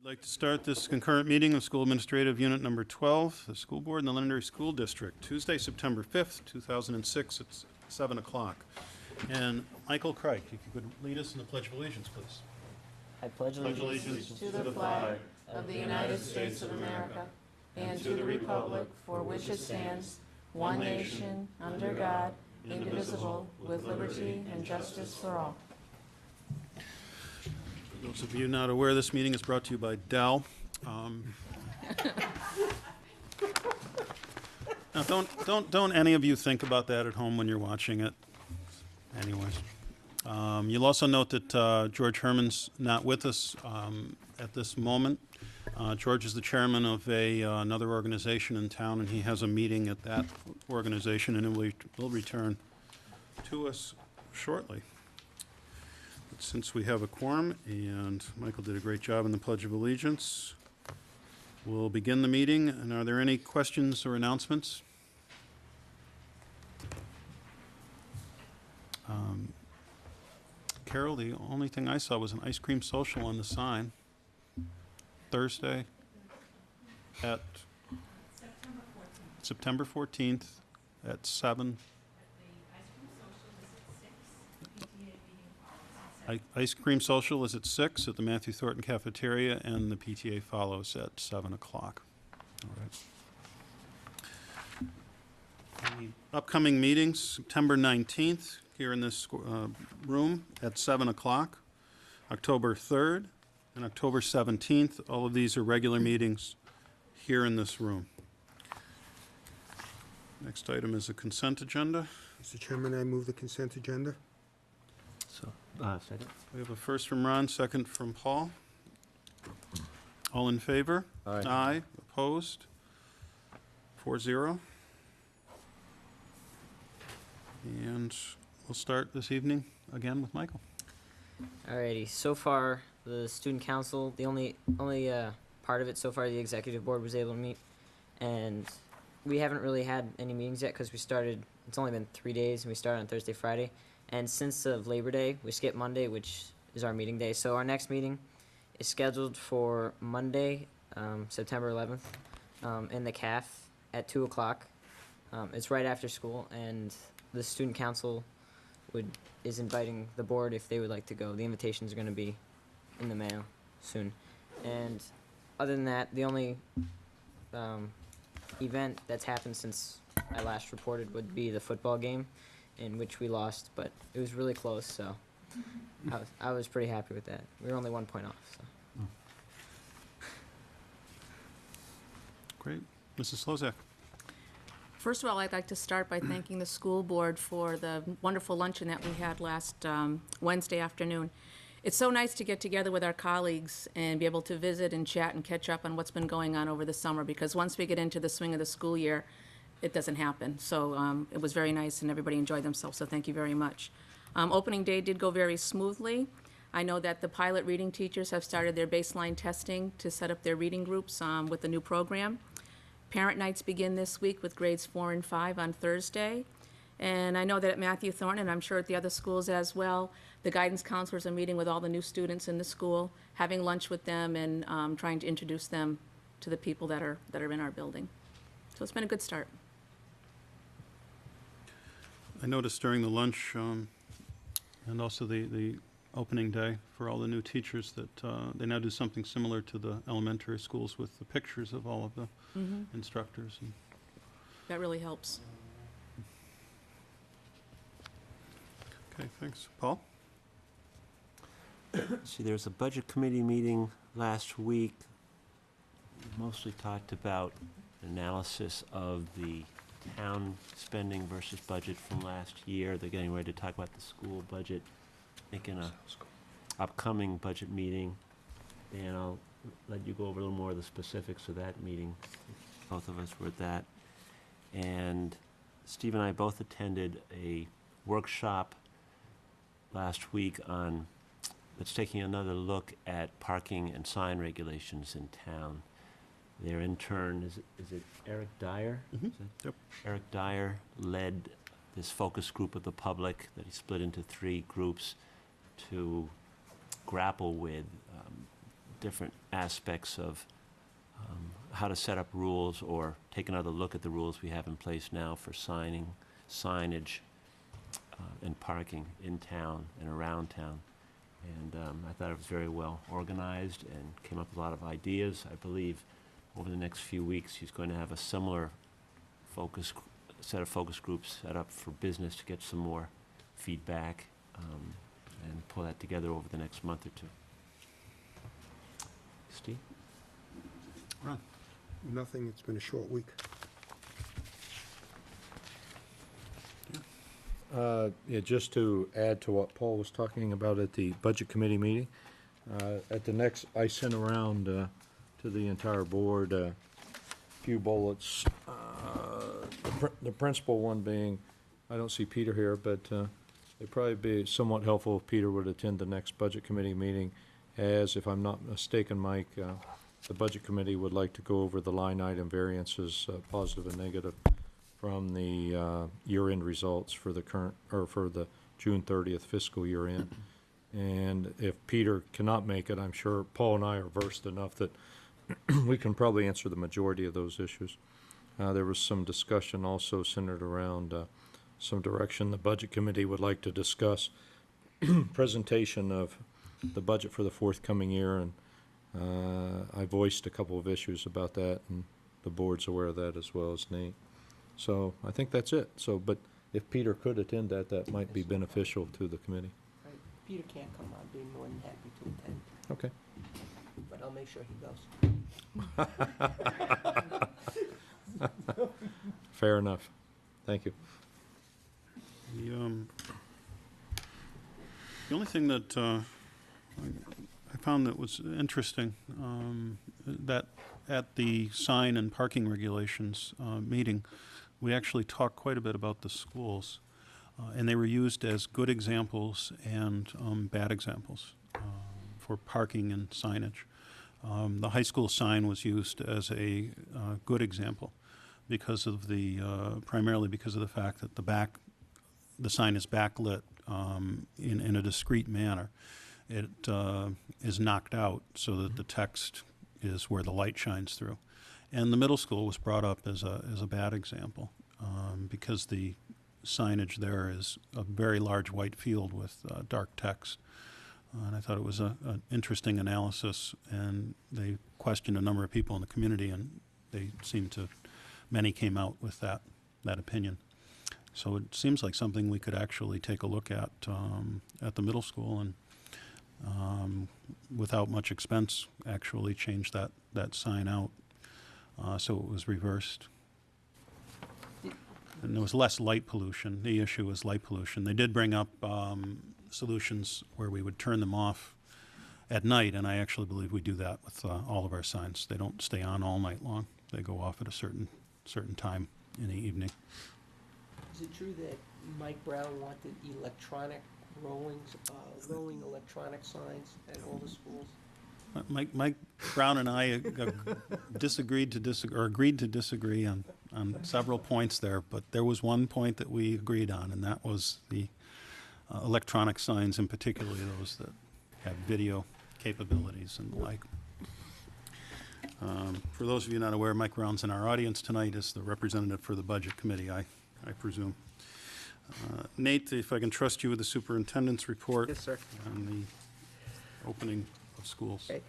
I'd like to start this concurrent meeting of School Administrative Unit Number 12, the School Board in the Londonderry School District, Tuesday, September 5th, 2006, at 7 o'clock. And Michael Craig, if you could lead us in the Pledge of Allegiance, please. I pledge allegiance to the flag of the United States of America and to the republic for which it stands, one nation, under God, indivisible, with liberty and justice for all. For those of you not aware, this meeting is brought to you by Dell. Now, don't any of you think about that at home when you're watching it. Anyways. You'll also note that George Herman's not with us at this moment. George is the chairman of another organization in town, and he has a meeting at that organization, and will return to us shortly. But since we have a quorum, and Michael did a great job in the Pledge of Allegiance, we'll begin the meeting. And are there any questions or announcements? Carol, the only thing I saw was an ice cream social on the sign. Thursday at September 14th at 7. Ice cream social is at 6 at the Matthew Thornton Cafeteria, and the PTA follows at 7 o'clock. All right. The upcoming meetings, September 19th, here in this room at 7 o'clock, October 3rd, and October 17th. All of these are regular meetings here in this room. Next item is a consent agenda. Mr. Chairman, I move the consent agenda. So, second. We have a first from Ron, second from Paul. All in favor? Aye. Aye. Opposed? 4-0. And we'll start this evening again with Michael. Alrighty. So far, the student council, the only part of it so far, the executive board was able to meet, and we haven't really had any meetings yet because we started. It's only been 3 days, and we started on Thursday, Friday, and since of Labor Day, we skipped Monday, which is our meeting day. So our next meeting is scheduled for Monday, September 11th, in the CAF at 2 o'clock. It's right after school, and the student council is inviting the board if they would like to go. The invitations are going to be in the mail soon. And other than that, the only event that's happened since I last reported would be the football game, in which we lost, but it was really close, so I was pretty happy with that. We were only 1 point off. So. Great. Mrs. Slozak. First of all, I'd like to start by thanking the school board for the wonderful luncheon that we had last Wednesday afternoon. It's so nice to get together with our colleagues and be able to visit and chat and catch up on what's been going on over the summer, because once we get into the swing of the school year, it doesn't happen. So it was very nice and everybody enjoyed themselves, so thank you very much. Opening day did go very smoothly. I know that the pilot reading teachers have started their baseline testing to set up their reading groups with the new program. Parent nights begin this week with grades 4 and 5 on Thursday. And I know that at Matthew Thornton, and I'm sure at the other schools as well, the guidance counselors are meeting with all the new students in the school, having lunch with them, and trying to introduce them to the people that are in our building. So it's been a good start. I noticed during the lunch and also the opening day for all the new teachers that they now do something similar to the elementary schools with the pictures of all of the instructors. And That really helps. okay, thanks. Paul? See, there was a budget committee meeting last week. We mostly talked about analysis of the town spending versus budget from last year. They're getting ready to talk about the school budget, making a upcoming budget meeting, and I'll let you go over a little more of the specifics of that meeting. Both of us were at that. And Steve and I both attended a workshop last week on that's taking another look at parking and sign regulations in town. Their intern, is it Eric Dyer? Mhm. Yep. Eric Dyer led this focus group of the public that he split into 3 groups to grapple with different aspects of how to set up rules or take another look at the rules we have in place now for signage, and parking in town and around town. And I thought it was very well organized and came up with a lot of ideas. I believe over the next few weeks, he's going to have a similar set of focus groups set up for business to get some more feedback, and pull that together over the next month or two. Steve? Ron? Nothing, it's been a short week. Yeah, just to add to what Paul was talking about at the Budget Committee meeting, at the next, I sent around to the entire board a few bullets. The principal one being, I don't see Peter here, but it'd probably be somewhat helpful if Peter would attend the next Budget Committee meeting, as, if I'm not mistaken, Mike, the Budget Committee would like to go over the line item variances, positive and negative, from the year-end results for the current, or for the June 30th fiscal year end. And if Peter cannot make it, I'm sure Paul and I are versed enough that we can probably answer the majority of those issues. There was some discussion also centered around some direction the Budget Committee would like to discuss presentation of the budget for the forthcoming year, and I voiced a couple of issues about that, and the board's aware of that as well as Nate. So I think that's it. So, but if Peter could attend that, that might be beneficial to the committee. Right. Peter can't come, I'd be more than happy to attend, Okay. but I'll make sure he goes. Fair enough. Thank you. The only thing that I found that was interesting, that at the sign and parking regulations meeting, we actually talked quite a bit about the schools, and they were used as good examples and bad examples for parking and signage. The high school sign was used as a good example because of the, primarily because of the fact that the sign is backlit in a discrete manner. It is knocked out so that the text is where the light shines through. And the middle school was brought up as a bad example because the signage there is a very large white field with dark text. And I thought it was an interesting analysis, and they questioned a number of people in the community, and they seemed to, many came out with that opinion. So it seems like something we could actually take a look at the middle school, and without much expense, actually change that sign out so it was reversed. And there was less light pollution. The issue was light pollution. They did bring up solutions where we would turn them off at night, and I actually believe we do that with all of our signs. They don't stay on all night long. They go off at a certain time in the evening. Is it true that Mike Brown wanted electronic rolling electronic signs at all the schools? Mike Brown and I agreed to disagree on several points there, but there was one point that we agreed on, and that was the electronic signs, and particularly those that have video capabilities and the like. For those of you not aware, Mike Brown's in our audience tonight as the representative for the Budget Committee, I presume. Nate, if I can trust you with the superintendent's report. Yes, sir. On the opening of schools. Okay.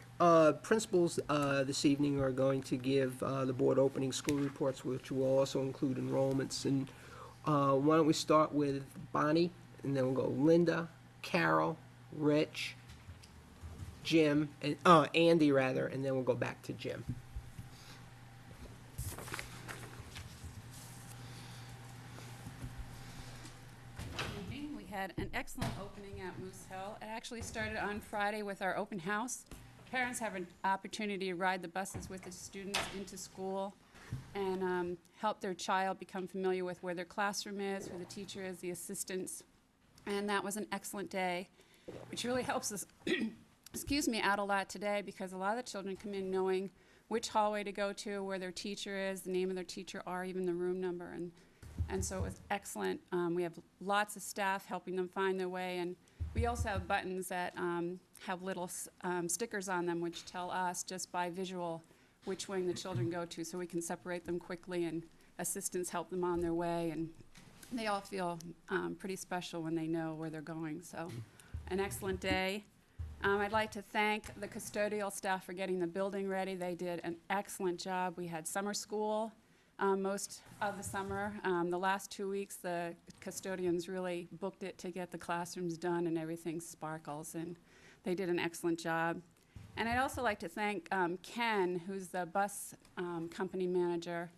Principals this evening are going to give the board opening school reports, which will also include enrollments. And why don't we start with Bonnie, and then we'll go Linda, Carol, Rich, Jim, and Andy rather, and then we'll go back to Jim. Evening. We had an excellent opening at Moose Hill. It actually started on Friday with our open house. Parents have an opportunity to ride the buses with the students into school and help their child become familiar with where their classroom is, who the teacher is, the assistants. And that was an excellent day, which really helps us excuse me, out a lot today, because a lot of the children come in knowing which hallway to go to, where their teacher is, the name of their teacher, or even the room number. And so it was excellent. We have lots of staff helping them find their way, and We also have buttons that have little stickers on them which tell us just by visual which wing the children go to, so we can separate them quickly and assistants help them on their way, and they all feel pretty special when they know where they're going. So an excellent day. I'd like to thank the custodial staff for getting the building ready. They did an excellent job. We had summer school most of the summer. The last 2 weeks, the custodians really booked it to get the classrooms done and everything sparkles, and they did an excellent job. And I'd also like to thank Ken, who's the bus company manager.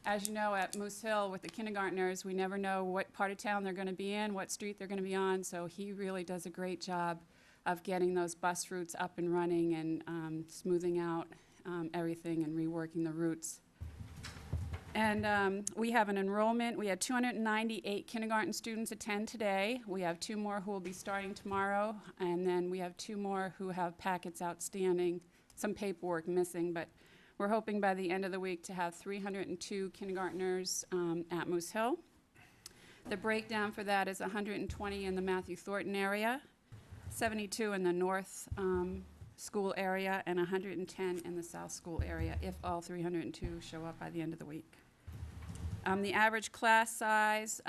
As you know, at Moose Hill with the kindergartners, we never know what part of town they're going to be in, what street they're going to be on, so he really does a great job of getting those bus routes up and running and smoothing out everything and reworking the routes. And we have an enrollment. We had 298 kindergarten students attend today. We have 2 more who will be starting tomorrow, and then we have 2 more who have packets outstanding, some paperwork missing, but we're hoping by the end of the week to have 302 kindergartners at Moose Hill. The breakdown for that is 120 in the Matthew Thornton area, 72 in the North School area, and 110 in the South School area, if all 302 show up by the end of the week. The average class size,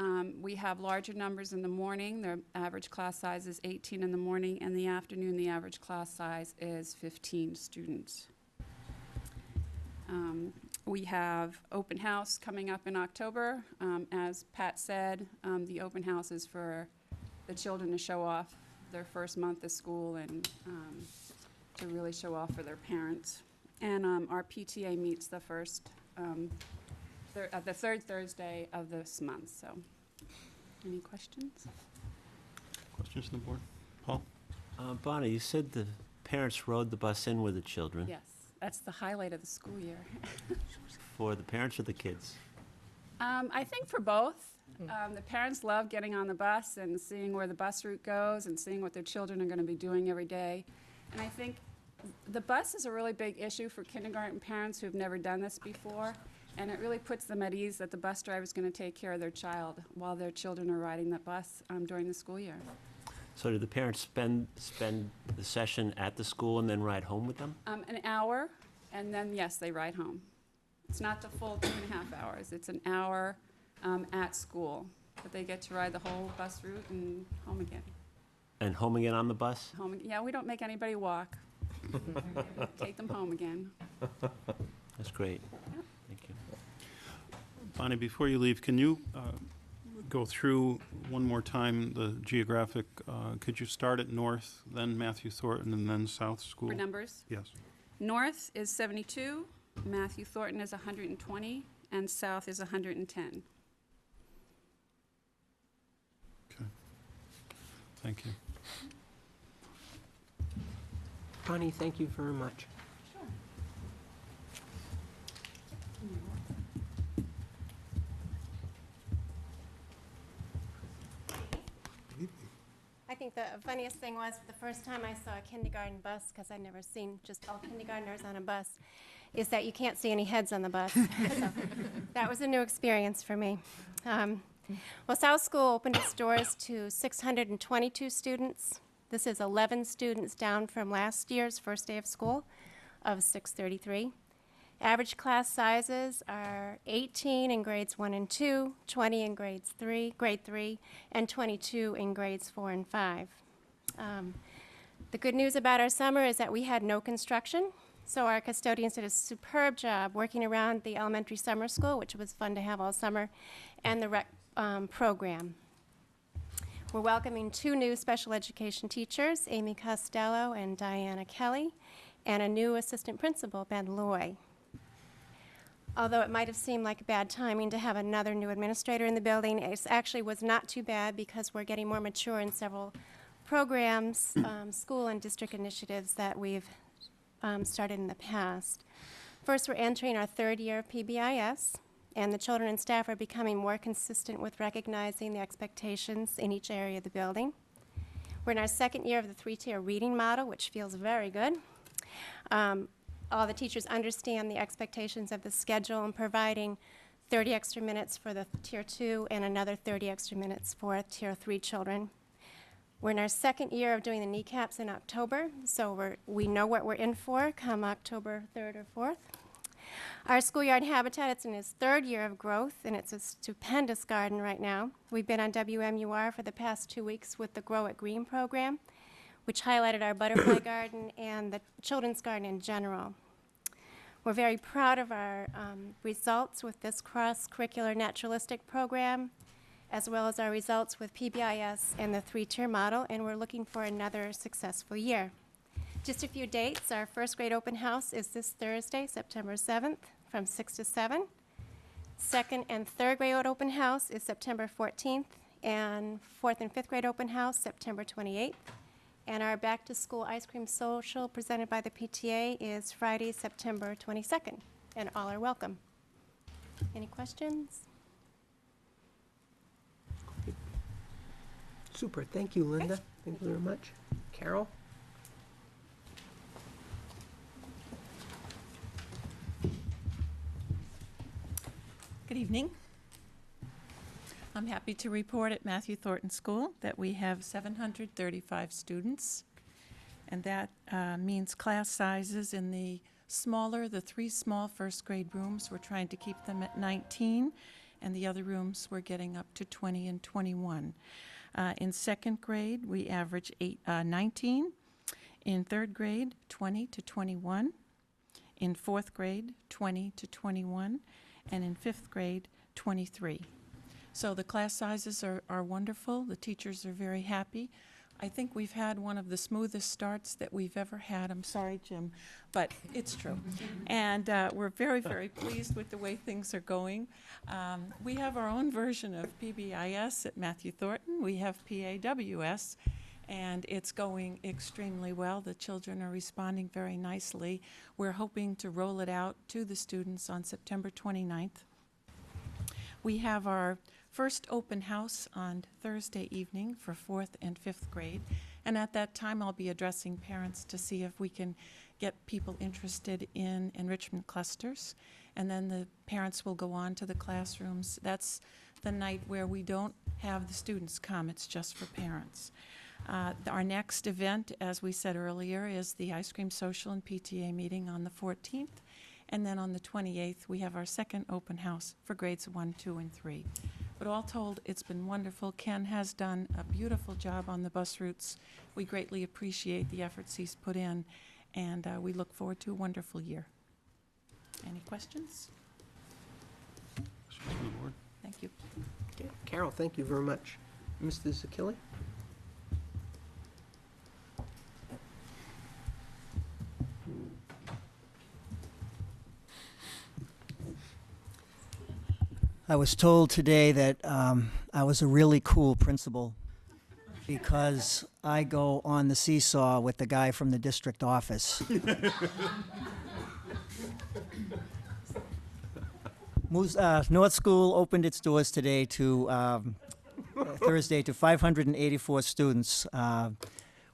we have larger numbers in the morning. The average class size is 18 in the morning. In the afternoon, the average class size is 15 students. We have open house coming up in October. As Pat said, the open house is for the children to show off their first month of school and to really show off for their parents. And our PTA meets the the third Thursday of this month. So, any questions? Questions from the board? Paul? Bonnie, you said the parents rode the bus in with the children. Yes, that's the highlight of the school year. For the parents or the kids? I think for both. The parents love getting on the bus and seeing where the bus route goes and seeing what their children are going to be doing every day. And I think the bus is a really big issue for kindergarten parents who've never done this before. And it really puts them at ease that the bus driver is going to take care of their child while their children are riding that bus during the school year. So do the parents spend the session at the school and then ride home with them? An hour, and then, yes, they ride home. It's not the full 2.5 hours. It's an hour at school, but they get to ride the whole bus route and home again. And home again on the bus? Yeah, we don't make anybody walk. Take them home again. That's great. Thank you. Bonnie, before you leave, can you go through one more time the geographic, could you start at North, then Matthew Thornton, and then South School? For numbers, Yes. North is 72, Matthew Thornton is 120, and South is 110. Okay. Thank you. Bonnie, thank you very much. I think the funniest thing was the first time I saw a kindergarten bus, because I'd never seen just all kindergartners on a bus, is that you can't see any heads on the bus. So that was a new experience for me. Well, South School opened its doors to 622 students. This is 11 students down from last year's first day of school of 633. Average class sizes are 18 in grades 1 and 2, 20 in grade 3, and 22 in grades 4 and 5. The good news about our summer is that we had no construction, so our custodians did a superb job working around the elementary summer school, which was fun to have all summer, and the rec program. We're welcoming 2 new special education teachers, Amy Costello and Diana Kelly, and a new assistant principal, Ben Loy. Although it might have seemed like bad timing to have another new administrator in the building, it actually was not too bad because we're getting more mature in several programs, school and district initiatives that we've started in the past. First, we're entering our 3rd year of PBIS, and the children and staff are becoming more consistent with recognizing the expectations in each area of the building. We're in our 2nd year of the 3-tier reading model, which feels very good. All the teachers understand the expectations of the schedule and providing 30 extra minutes for the Tier 2 and another 30 extra minutes for Tier 3 children. We're in our second year of doing the kneecaps in October, so we know what we're in for come October 3rd or 4th. Our schoolyard habitat, it's in its third year of growth, and it's a stupendous garden right now. We've been on WMUR for the past 2 weeks with the Grow It Green program, which highlighted our butterfly garden and the children's garden in general. We're very proud of our results with this cross-curricular naturalistic program, as well as our results with PBIS and the 3-tier model, and we're looking for another successful year. Just a few dates. Our first grade open house is this Thursday, September 7th, from 6 to 7. Second and third grade open house is September 14th, and fourth and fifth grade open house, September 28th. And our back-to-school ice cream social presented by the PTA is Friday, September 22nd, and all are welcome. Any questions? Super, thank you, Linda. Thank you very much. Carol? Good evening. I'm happy to report at Matthew Thornton School that we have 735 students, and that means class sizes in the 3 small first grade rooms, we're trying to keep them at 19, and the other rooms we're getting up to 20 and 21. In second grade, we average 19. In third grade, 20 to 21. In fourth grade, 20 to 21. And in fifth grade, 23. So the class sizes are wonderful. The teachers are very happy. I think we've had one of the smoothest starts that we've ever had. I'm sorry, Jim, but it's true. And we're very, very pleased with the way things are going. We have our own version of PBIS at Matthew Thornton. We have PAWS, and it's going extremely well. The children are responding very nicely. We're hoping to roll it out to the students on September 29th. We have our first open house on Thursday evening for 4th and 5th grade. And at that time, I'll be addressing parents to see if we can get people interested in enrichment clusters. And then the parents will go on to the classrooms. That's the night where we don't have the students come. It's just for parents. Our next event, as we said earlier, is the ice cream social and PTA meeting on the 14th. And then on the 28th, we have our second open house for grades 1, 2, and 3. But all told, it's been wonderful. Ken has done a beautiful job on the bus routes. We greatly appreciate the efforts he's put in, and we look forward to a wonderful year. Any questions? Questions from the board? Thank you. Okay. Carol, thank you very much. Mr. Zakili? I was told today that I was a really cool principal because I go on the seesaw with the guy from the district office. North School opened its doors today to Thursday to 584 students.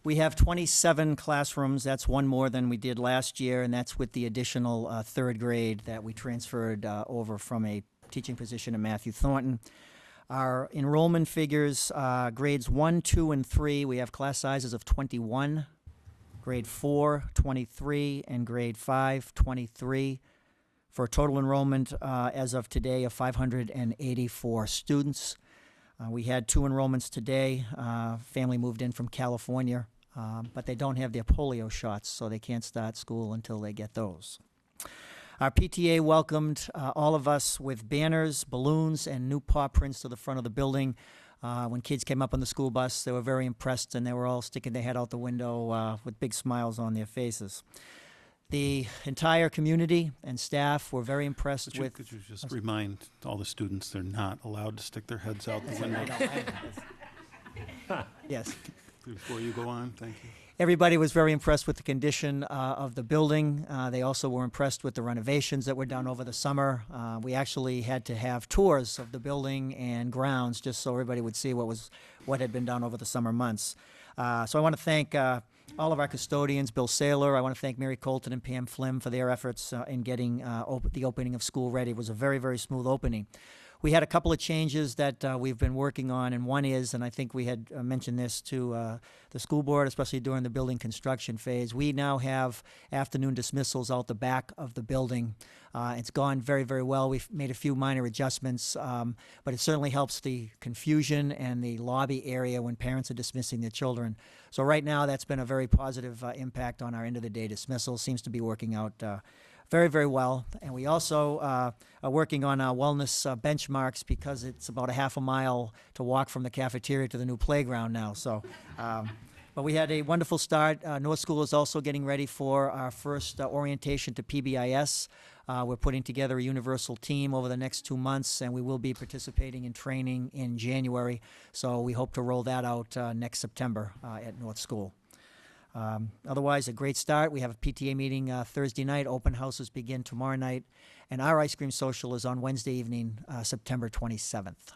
We have 27 classrooms. That's one more than we did last year, and that's with the additional third grade that we transferred over from a teaching position at Matthew Thornton. Our enrollment figures, grades 1, 2, and 3, we have class sizes of 21, grade 4, 23, and grade 5, 23, for a total enrollment as of today of 584 students. We had 2 enrollments today. Family moved in from California, but they don't have their polio shots, so they can't start school until they get those. Our PTA welcomed all of us with banners, balloons, and new paw prints to the front of the building. When kids came up on the school bus, they were very impressed, and they were all sticking their head out the window with big smiles on their faces. The entire community and staff were very impressed with... Could you just remind all the students they're not allowed to stick their heads out the window? Yes. Before you go on, thank you. Everybody was very impressed with the condition of the building. They also were impressed with the renovations that were done over the summer. We actually had to have tours of the building and grounds just so everybody would see what had been done over the summer months. So I want to thank all of our custodians, Bill Saylor. I want to thank Mary Colton and Pam Flim for their efforts in getting the opening of school ready. It was a very, very smooth opening. We had a couple of changes that we've been working on, and one is, and I think we had mentioned this to the school board, especially during the building construction phase, we now have afternoon dismissals out the back of the building. It's gone very, very well. We've made a few minor adjustments, but it certainly helps the confusion and the lobby area when parents are dismissing their children. So right now, that's been a very positive impact on our end-of-the-day dismissal. Seems to be working out very, very well. And we also are working on our wellness benchmarks because it's about a half a mile to walk from the cafeteria to the new playground now. So, but we had a wonderful start. North School is also getting ready for our first orientation to PBIS. We're putting together a universal team over the next 2 months, and we will be participating in training in January. So we hope to roll that out next September at North School. Otherwise, a great start. We have a PTA meeting Thursday night. Open houses begin tomorrow night. And our ice cream social is on Wednesday evening, September 27th.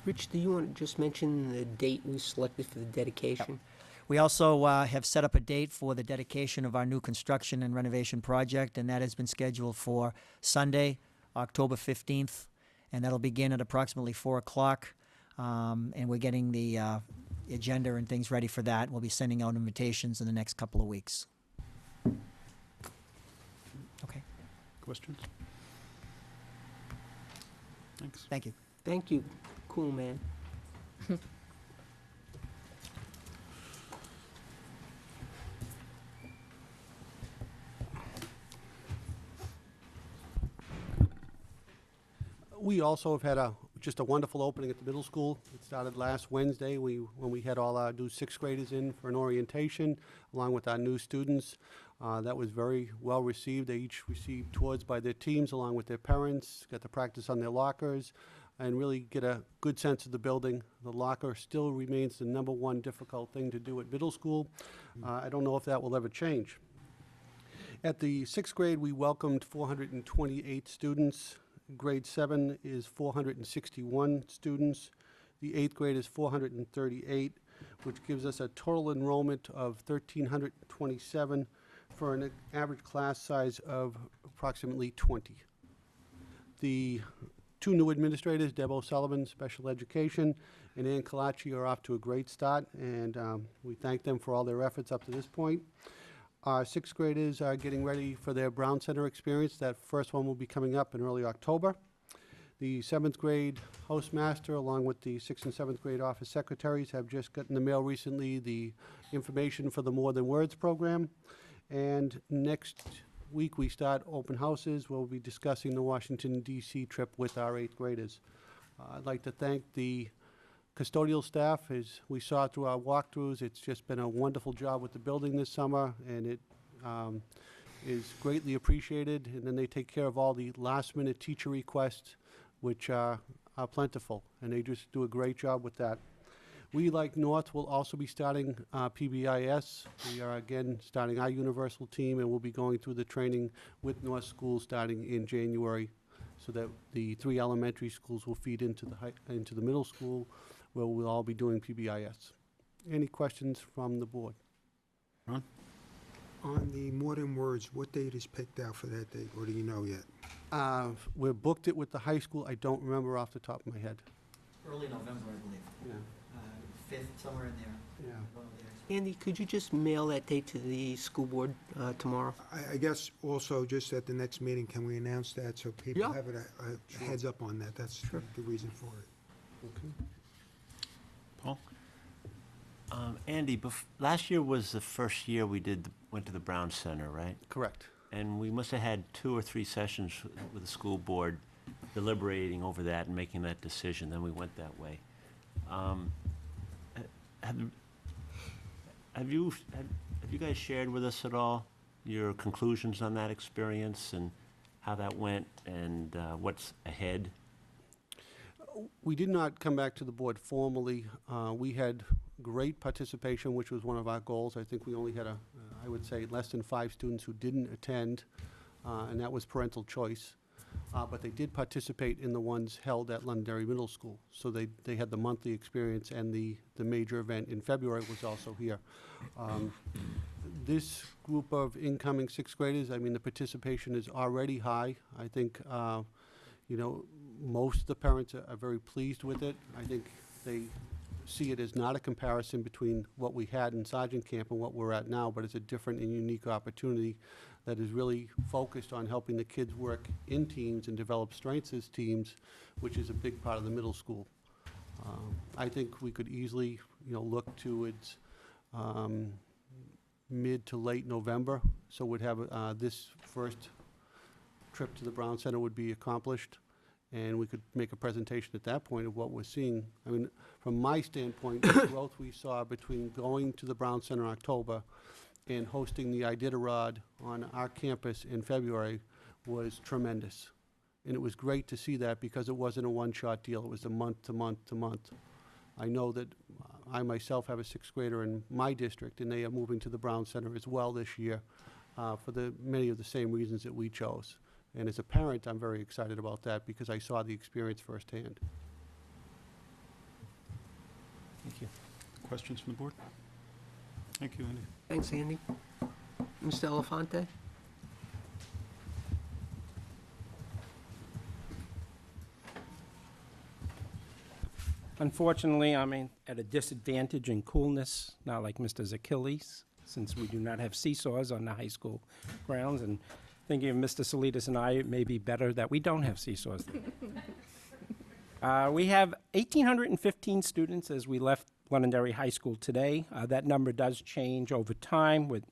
Rich, do you want to just mention the date we selected for the dedication? We also have set up a date for the dedication of our new construction and renovation project, and that has been scheduled for Sunday, October 15th, and that'll begin at approximately 4 o'clock. And we're getting the agenda and things ready for that. We'll be sending out invitations in the next couple of weeks. Okay, Questions? Thanks. thank you. Thank you. Cool, man. We also have had just a wonderful opening at the middle school. It started last Wednesday when we had all our new sixth graders in for an orientation, along with our new students. That was very well received. They each received tours by their teams, along with their parents, got to practice on their lockers, and really get a good sense of the building. The locker still remains the #1 difficult thing to do at middle school. I don't know if that will ever change. At the sixth grade, we welcomed 428 students. Grade 7 is 461 students. The 8th grade is 438, which gives us a total enrollment of 1,327 for an average class size of approximately 20. The 2 new administrators, Deb O'Sullivan, Special Education, and Ann Kalachi, are off to a great start, and we thank them for all their efforts up to this point. Our 6th graders are getting ready for their Brown Center experience. That first one will be coming up in early October. The 7th grade housemaster, along with the 6th and 7th grade office secretaries, have just gotten in the mail recently the information for the More Than Words program. And next week, we start open houses. We'll be discussing the Washington, D.C. trip with our 8th graders. I'd like to thank the custodial staff. As we saw through our walkthroughs, it's just been a wonderful job with the building this summer, and it is greatly appreciated. And then they take care of all the last-minute teacher requests, which are plentiful, and they just do a great job with that. We, like North, will also be starting PBIS. We are, again, starting our universal team, and we'll be going through the training with North School starting in January, so that the 3 elementary schools will feed into the middle school, where we'll all be doing PBIS. Any questions from the board? Ron? On the More Than Words, what date is picked out for that date, or do you know yet? We're booked it with the high school. I don't remember off the top of my head. Early November, I believe. Yeah. 5th, somewhere in there. Yeah. Andy, could you just mail that date to the school board tomorrow? I guess also, just at the next meeting, can we announce that so people Yeah. have a heads up on that? That's the reason for it. Okay. Paul? Andy, last year was the first year we went to the Brown Center, right? Correct. And we must have had 2 or 3 sessions with the school board deliberating over that and making that decision. Then we went that way. Have you guys shared with us at all your conclusions on that experience and how that went and what's ahead? We did not come back to the board formally. We had great participation, which was one of our goals. I think we only had I would say, less than 5 students who didn't attend, and that was parental choice. But they did participate in the ones held at Londonderry Middle School. So they had the monthly experience, and the major event in February was also here. This group of incoming 6th graders, I mean, the participation is already high. I think You know, most of the parents are very pleased with it. I think they see it as not a comparison between what we had in Sergeant Camp and what we're at now, but it's a different and unique opportunity that is really focused on helping the kids work in teams and develop strengths as teams, which is a big part of the middle school. I think we could easily, you know, look towards mid to late November, so we'd have this first trip to the Brown Center would be accomplished, and we could make a presentation at that point of what we're seeing. I mean, from my standpoint, the growth we saw between going to the Brown Center in October and hosting the Iditarod on our campus in February was tremendous. And it was great to see that because it wasn't a one-shot deal. It was a month to month to month. I know that I myself have a sixth grader in my district, and they are moving to the Brown Center as well this year for many of the same reasons that we chose. And as a parent, I'm very excited about that because I saw the experience firsthand. Thank you. Questions from the board? Thank you, Andy. Thanks, Andy. Mr. Elefante? Unfortunately, I'm at a disadvantage in coolness, not like Mr. Achilles, since we do not have seesaws on the high school grounds. And thinking of Mr. Salidas and I, it may be better that we don't have seesaws. We have 1,815 students as we left Londonderry High School today. That number does change over time with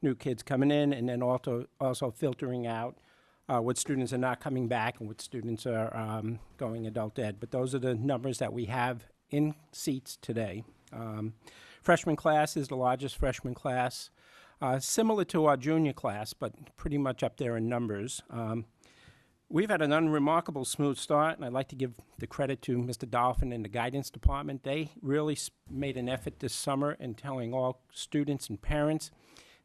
new kids coming in and then also filtering out what students are not coming back and what students are going adult ed. But those are the numbers that we have in seats today. Freshman class is the largest freshman class, similar to our junior class, but pretty much up there in numbers. We've had an unremarkable smooth start, and I'd like to give the credit to Mr. Dolphin and the guidance department. They really made an effort this summer in telling all students and parents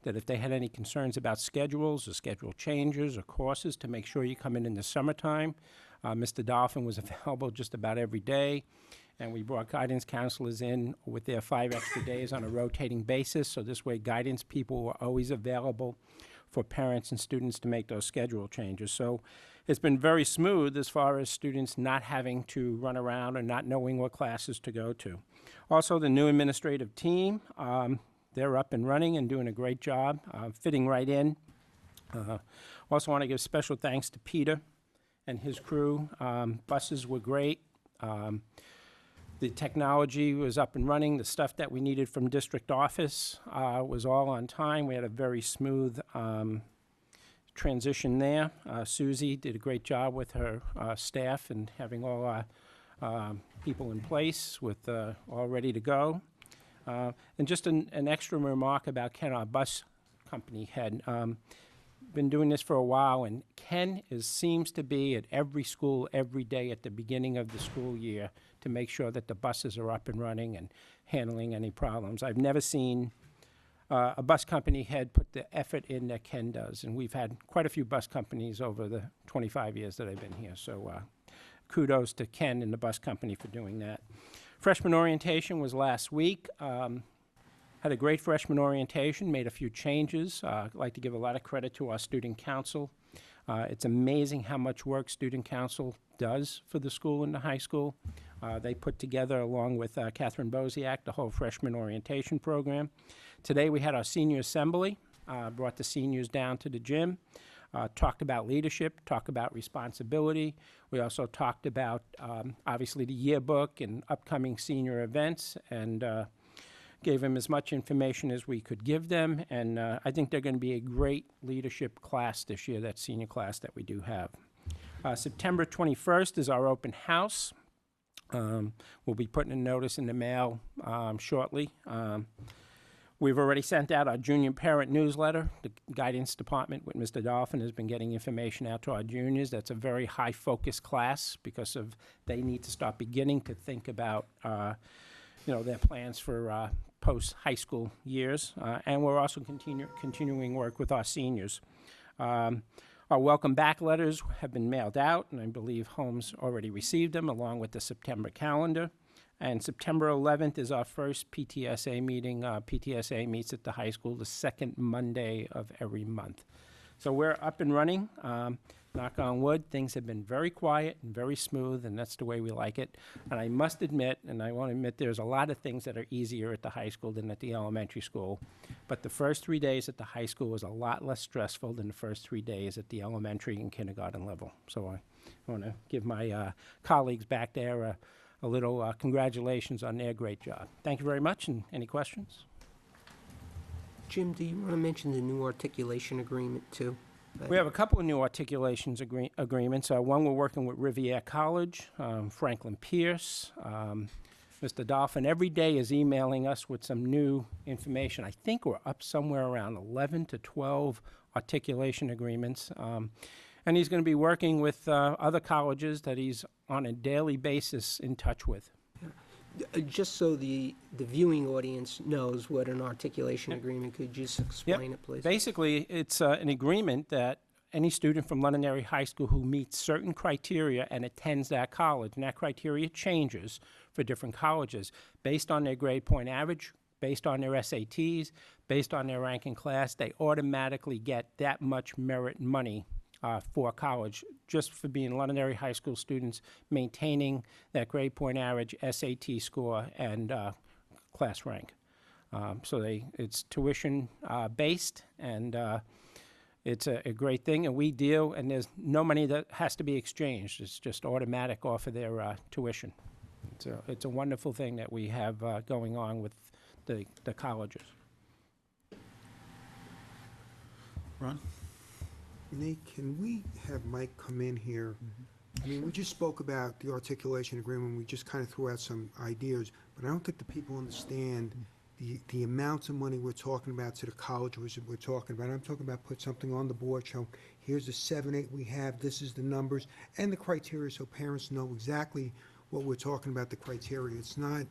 that if they had any concerns about schedules or schedule changes or courses, to make sure you come in the summertime. Mr. Dolphin was available just about every day, and we brought guidance counselors in with their 5 extra days on a rotating basis, so this way guidance people were always available for parents and students to make those schedule changes. So it's been very smooth as far as students not having to run around or not knowing what classes to go to. Also, the new administrative team, they're up and running and doing a great job, fitting right in. Also want to give special thanks to Peter and his crew. Buses were great. The technology was up and running. The stuff that we needed from district office was all on time. We had a very smooth transition there. Susie did a great job with her staff and having all our people in place with all ready to go. And just an extra remark about Ken, our bus company head. Been doing this for a while, and Ken seems to be at every school every day at the beginning of the school year to make sure that the buses are up and running and handling any problems. I've never seen a bus company head put the effort in that Ken does, and we've had quite a few bus companies over the 25 years that I've been here, so kudos to Ken and the bus company for doing that. Freshman orientation was last week. Had a great freshman orientation, made a few changes. I'd like to give a lot of credit to our student council. It's amazing how much work student council does for the school and the high school. They put together, along with Catherine Bosiak, the whole freshman orientation program. Today we had our senior assembly, brought the seniors down to the gym, talked about leadership, talked about responsibility. We also talked about, obviously, the yearbook and upcoming senior events, and gave them as much information as we could give them, and I think they're going to be a great leadership class this year, that senior class that we do have. September 21st is our open house. We'll be putting a notice in the mail shortly. We've already sent out our junior parent newsletter. The guidance department with Mr. Dolphin has been getting information out to our juniors. That's a very high focus class because of they need to start beginning to think about their plans for post-high school years, and we're also continuing work with our seniors. Our welcome back letters have been mailed out, and I believe Holmes already received them, along with the September calendar. And September 11th is our first PTSA meeting. PTSA meets at the high school the second Monday of every month. So we're up and running. knock on wood, things have been very quiet and very smooth, and that's the way we like it. And I must admit, and I want to admit, there's a lot of things that are easier at the high school than at the elementary school. But the first 3 days at the high school was a lot less stressful than the first 3 days at the elementary and kindergarten level. So I want to give my colleagues back there a little congratulations on their great job. Thank you very much, and any questions? Jim, do you want to mention the new articulation agreement too? We have a couple of new articulations agreements. One we're working with Riviere College, Franklin Pierce, Mr. Dolphin. Every day is emailing us with some new information. I think we're up somewhere around 11 to 12 articulation agreements. And he's going to be working with other colleges that he's on a daily basis in touch with. Just so the viewing audience knows what an articulation agreement, could you just explain it, please? Basically, it's an agreement that any student from Londonderry High School who meets certain criteria and attends that college, and that criteria changes for different colleges based on their grade point average, based on their SATs, based on their rank in class, they automatically get that much merit money for college, just for being Londonderry High School students, maintaining that grade point average, SAT score, and class rank. So it's tuition based, and it's a great thing, and we deal, and there's no money that has to be exchanged. It's just automatic off of their tuition. It's a wonderful thing that we have going on with the colleges. Ron? Nate, can we have Mike come in here? I mean, we just spoke about the articulation agreement, we just kind of threw out some ideas, but I don't think the people understand the amounts of money we're talking about to the colleges we're talking about. I'm talking about put something on the board, show, here's the 7, 8 we have, this is the numbers, and the criteria, so parents know exactly what we're talking about, the criteria. It's not,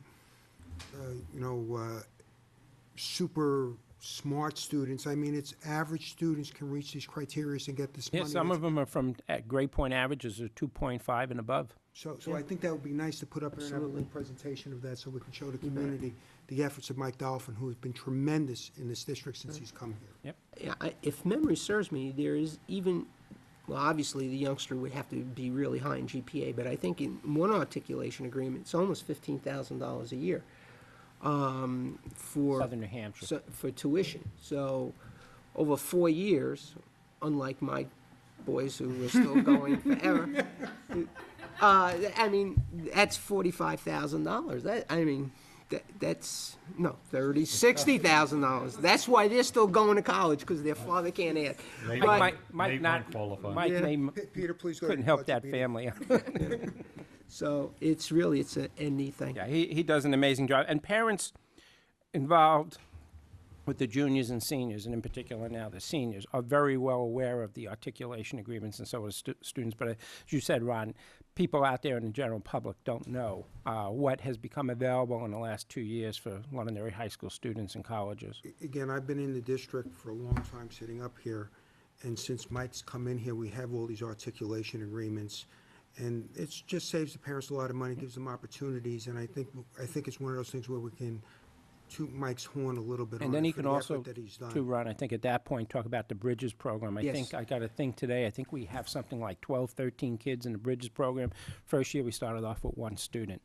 super smart students. I mean, it's average students can reach these criteria and get this money. Yeah, some of them are from grade point averages of 2.5 and above. So I think that would be nice to put up and have a little presentation of that so we can show the community the efforts of Mike Dolphin, who has been tremendous in this district since he's come here. Yep. Yeah, if memory serves me, there is even, well, obviously, the youngster would have to be really high in GPA, but I think in one articulation agreement, it's almost $15,000 a year for Southern New Hampshire. for tuition. So over 4 years, unlike my boys who are still going forever, I mean, that's $45,000. That's $60,000. That's why they're still going to college, because their father can't add. Mike not qualify. Mike Yeah. may, Peter, please go couldn't ahead. help that family. So it's a neat thing. Yeah, he does an amazing job. And parents involved with the juniors and seniors, and in particular now the seniors, are very well aware of the articulation agreements, and so are students. But as you said, Ron, people out there in the general public don't know what has become available in the last 2 years for Londonderry High School students and colleges. Again, I've been in the district for a long time sitting up here, and since Mike's come in here, we have all these articulation agreements. And it just saves the parents a lot of money, gives them opportunities, and I think it's one of those things where we can toot Mike's horn a little bit on And then he it for can the also, effort that he's done. too, Ron, I think at that point, talk about the Bridges program. Yes. I got a thing today, I think we have something like 12, 13 kids in the Bridges program. First year, we started off with 1 student.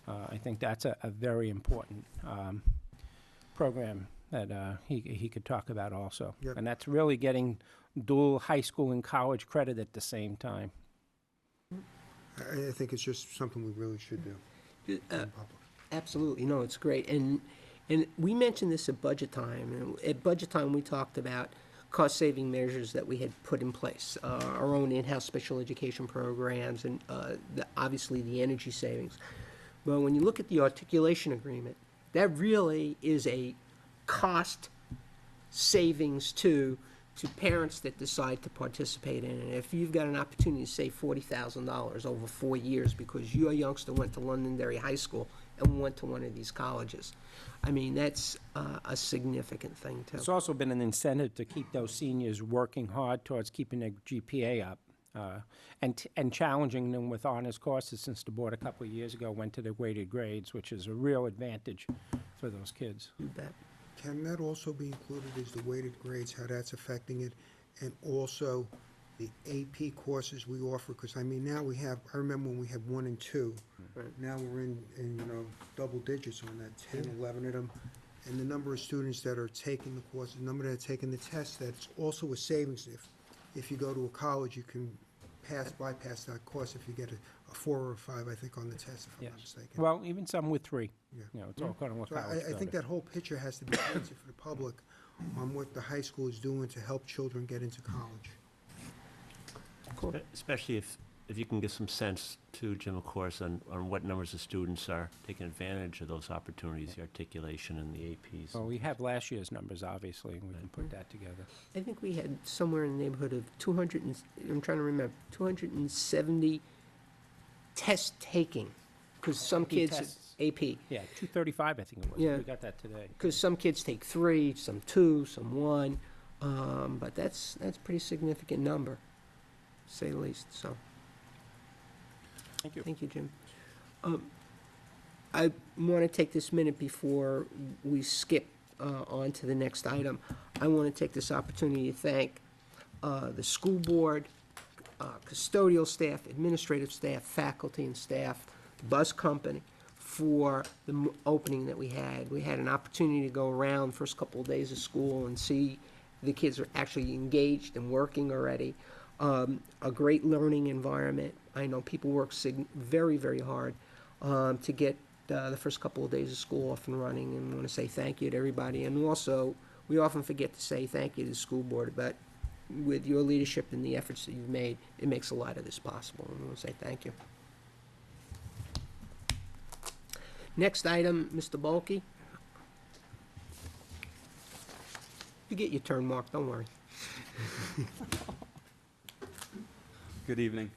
I think that's a very important program that he could talk about also. Yep. And that's really getting dual high school and college credit at the same time. I think it's just something we really should do in public. Absolutely, no, it's great. And we mentioned this at budget time. And at budget time, we talked about cost-saving measures that we had put in place, our own in-house special education programs, and obviously the energy savings. But when you look at the articulation agreement, that really is a cost savings to parents that decide to participate in it. If you've got an opportunity to save $40,000 over 4 years because your youngster went to Londonderry High School and went to one of these colleges, I mean, that's a significant thing, too. It's also been an incentive to keep those seniors working hard towards keeping their GPA up, and challenging them with honors courses, since the board a couple of years ago went to the weighted grades, which is a real advantage for those kids. You bet. Can that also be included as the weighted grades, how that's affecting it? And also the AP courses we offer, because I mean, now we have, I remember when we had 1 and 2. Right. Now we're in, you know, double digits on that, 10, 11 of them. And the number of students that are taking the courses, the number that are taking the tests, that's also a savings. If you go to a college, you can bypass that course if you get a 4 or a 5, I think, on the test, if I'm not Yes. mistaken. Well, even some with 3. Yeah. You know, it's all kind of what So college I think that whole picture has to be painted for the public on what the high school is doing to help children get into college. Especially if you can give some sense to Jim, of course, on what numbers of students are taking advantage of those opportunities, the articulation and the APs. Well, we have last year's numbers, obviously, and we can put that together. I think we had somewhere in the neighborhood of 200 and, I'm trying to remember, 270 test taking, because some AP kids, tests. AP, Yeah, 235, I think it was. Yeah. We got that today. because some kids take 3, some 2, some 1, but that's a pretty significant number, to say the least, so. Thank you. Thank you, Jim. I want to take this minute before we skip on to the next item. I want to take this opportunity to thank the school board, custodial staff, administrative staff, faculty and staff, the bus company, for the opening that we had. We had an opportunity to go around the first couple of days of school and see the kids are actually engaged and working already. A great learning environment. I know people work very, very hard to get the first couple of days of school off and running, and I want to say thank you to everybody. And also, we often forget to say thank you to the school board, but with your leadership and the efforts that you've made, it makes a lot of this possible, and I want to say thank you. Next item, Mr. Bulkey. You get your turn, Mark, don't worry. Good evening.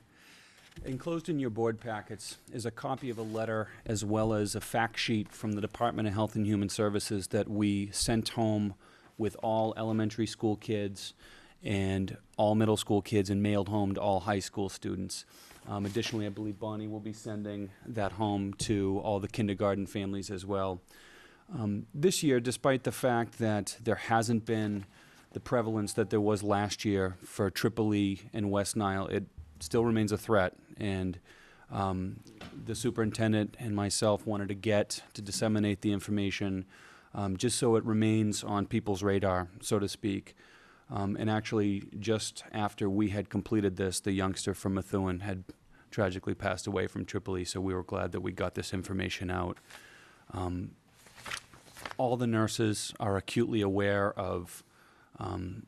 Enclosed in your board packets is a copy of a letter as well as a fact sheet from the Department of Health and Human Services that we sent home with all elementary school kids and all middle school kids and mailed home to all high school students. Additionally, I believe Bonnie will be sending that home to all the kindergarten families as well. This year, despite the fact that there hasn't been the prevalence that there was last year for Tripoli and West Nile, it still remains a threat, and the superintendent and myself wanted to disseminate the information just so it remains on people's radar, so to speak. And actually, just after we had completed this, the youngster from Methuen had tragically passed away from Tripoli, so we were glad that we got this information out. All the nurses are acutely aware of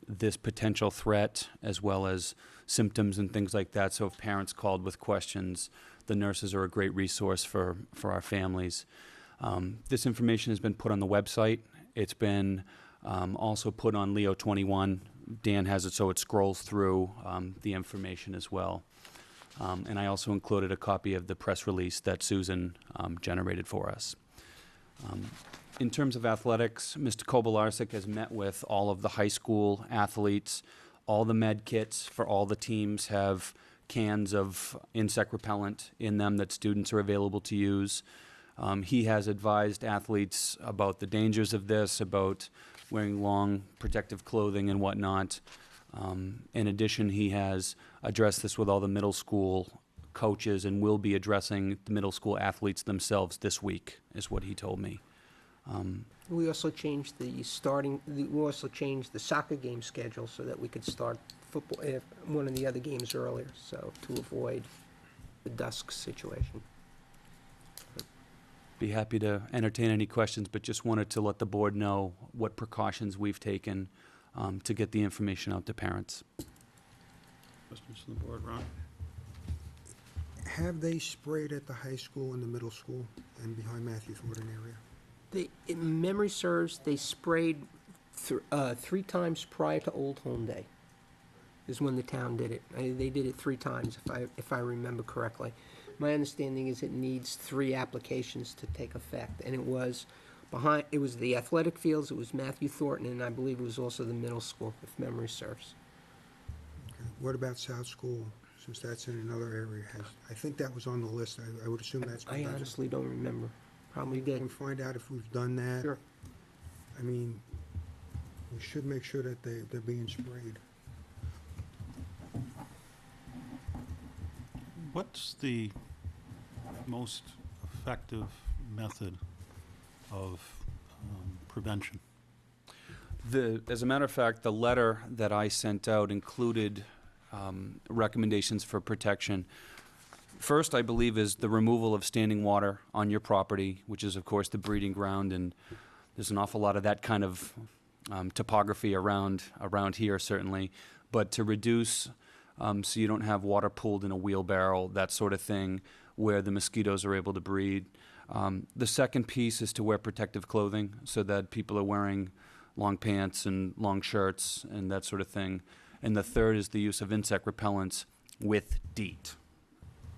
this potential threat, as well as symptoms and things like that. So if parents called with questions, the nurses are a great resource for our families. This information has been put on the website. It's been also put on Leo 21. Dan has it so it scrolls through the information as well. And I also included a copy of the press release that Susan generated for us. In terms of athletics, Mr. Kobylarczyk has met with all of the high school athletes. All the med kits for all the teams have cans of insect repellent in them that students are available to use. He has advised athletes about the dangers of this, about wearing long protective clothing and whatnot. In addition, he has addressed this with all the middle school coaches and will be addressing the middle school athletes themselves this week, is what he told me. We also changed we also changed the soccer game schedule so that we could start football, one of the other games earlier, so to avoid the dusk situation. Be happy to entertain any questions, but just wanted to let the board know what precautions we've taken to get the information out to parents. Questions from the board, Ron? Have they sprayed at the high school and the middle school and behind Matthew Thornton area? In memory serves, they sprayed 3 times prior to Old Home Day, is when the town did it. They did it 3 times, if I remember correctly. My understanding is it needs 3 applications to take effect, and it was the athletic fields, it was Matthew Thornton, and I believe it was also the middle school, if memory serves. Okay. What about South School, since that's in another area? I think that was on the list. I would assume that's been I done. honestly don't remember. Probably did. Can we find out if we've done that? Sure. I mean, we should make sure that they're being sprayed. What's the most effective method of prevention? As a matter of fact, the letter that I sent out included recommendations for protection. First, I believe, is the removal of standing water on your property, which is, of course, the breeding ground, and there's an awful lot of that kind of topography around here, certainly. But to reduce, so you don't have water pooled in a wheelbarrow, that sort of thing, where the mosquitoes are able to breed. The second piece is to wear protective clothing, so that people are wearing long pants and long shirts and that sort of thing. And the third is the use of insect repellents with DEET.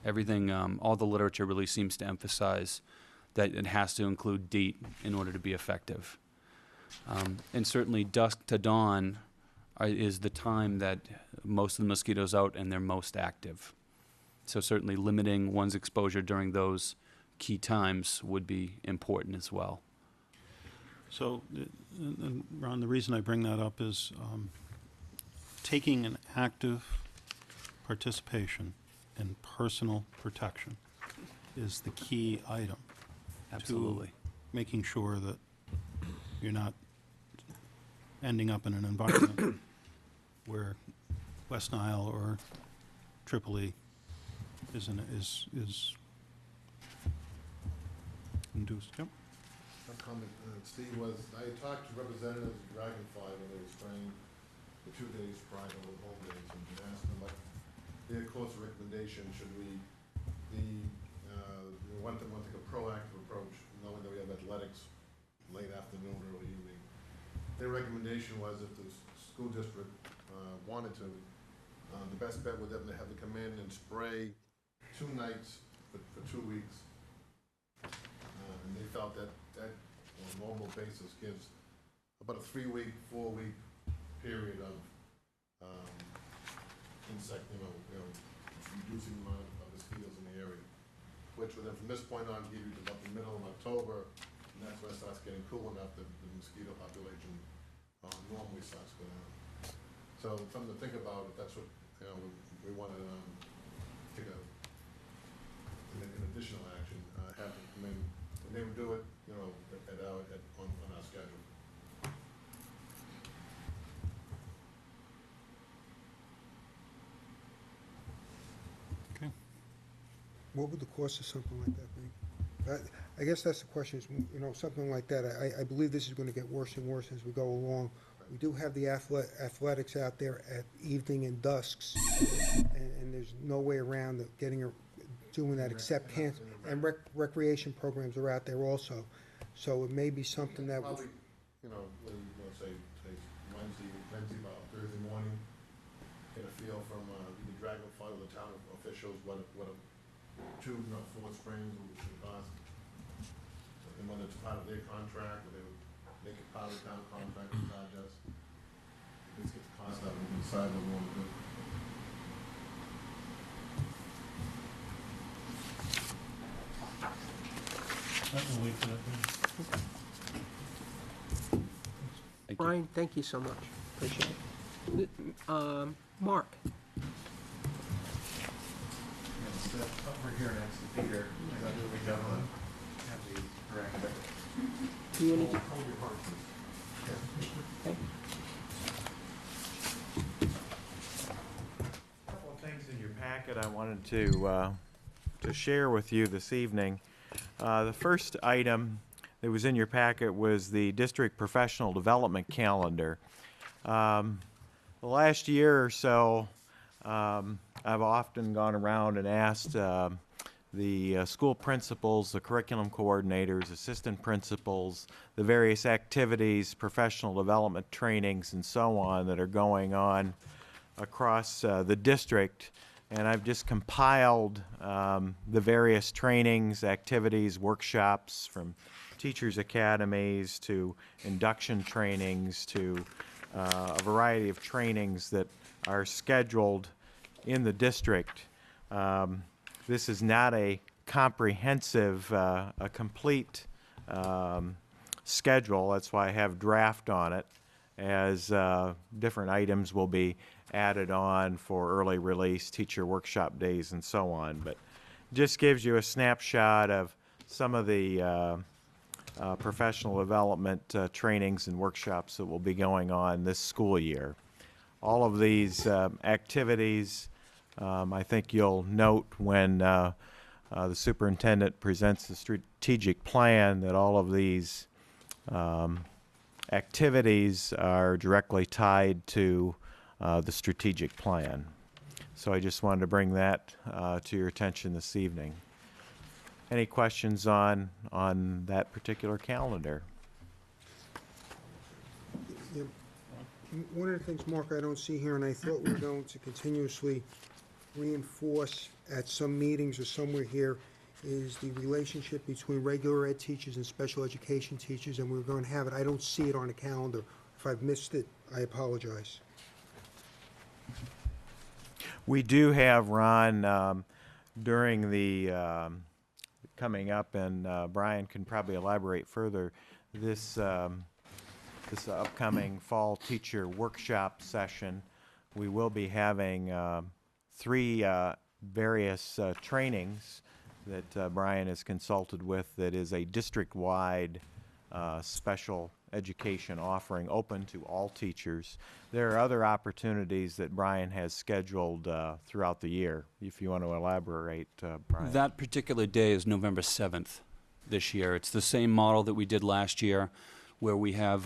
Everything, all the literature really seems to emphasize that it has to include DEET in order to be effective. And certainly dusk to dawn is the time that most of the mosquitoes out and they're most active. So certainly limiting one's exposure during those key times would be important as well. So, and Ron, the reason I bring that up is taking an active participation in personal protection is the key item. Absolutely. To making sure that you're not ending up in an environment where West Nile or Tripoli is induced. Yep. My comment, Steve, was I talked to representatives of Dragonfly when they were spraying the 2 days prior to the home days and asked them what their course of recommendation. Should we be, want to take a proactive approach, knowing that we have athletics late afternoon, early evening. Their recommendation was if the school district wanted to, the best bet would definitely have to come in and spray 2 nights for 2 weeks. And they felt that on a normal basis gives about a 3-week, 4-week period of insect, reducing the amount of mosquitoes in the area. Which would then from this point on give you to about the middle of October, and that's when it starts getting cool enough that the mosquito population normally starts to go down. So something to think about if that's what, we want to take an additional action, have them come in, and they would do it, on our schedule. Okay. What would the cost of something like that be? I guess that's the question, is, something like that, I believe this is gonna get worse and worse as we go along. We do have the athletics out there at evening and dusks, and there's no way around doing that except and recreation programs are out there also. So it may be something that. Probably, let's say Wednesday, about Thursday morning, get a feel from the Dragonfly or the town officials what a 2, 4 springs would cost, and whether it's part of their contract or they would make it part of the town contract and charge us. Let's get the cost out and decide what we want to do. We'll wait for that. Thank you. Brian, thank you so much. Appreciate it. Mark? Over here next to Peter, we have the correct. Do you need to? Hold your heart, please. Okay. A couple of things in your packet I wanted to share with you this evening. The first item that was in your packet was the district professional development calendar. The last year or so, I've often gone around and asked the school principals, the curriculum coordinators, assistant principals, the various activities, professional development trainings, and so on that are going on across the district. And I've just compiled the various trainings, activities, workshops, from teachers' academies to induction trainings to a variety of trainings that are scheduled in the district. This is not a comprehensive, a complete schedule. That's why I have draft on it. as different items will be added on for early release, teacher workshop days, and so on. But just gives you a snapshot of some of the professional development trainings and workshops that will be going on this school year. All of these activities, I think you'll note when the superintendent presents the strategic plan that all of these activities are directly tied to the strategic plan. So I just wanted to bring that to your attention this evening. Any questions on that particular calendar? Yeah. One of the things, Mark, I don't see here, and I thought we were going to continuously reinforce at some meetings or somewhere here, is the relationship between regular ed teachers and special education teachers, and we're going to have it. I don't see it on the calendar. If I've missed it, I apologize. We do have, Ron, during the coming up, and Brian can probably elaborate further, this upcoming fall teacher workshop session, we will be having 3 various trainings that Brian has consulted with that is a district-wide special education offering open to all teachers. There are other opportunities that Brian has scheduled throughout the year. If you want to elaborate, Brian. That particular day is November 7th this year. It's the same model that we did last year, where we have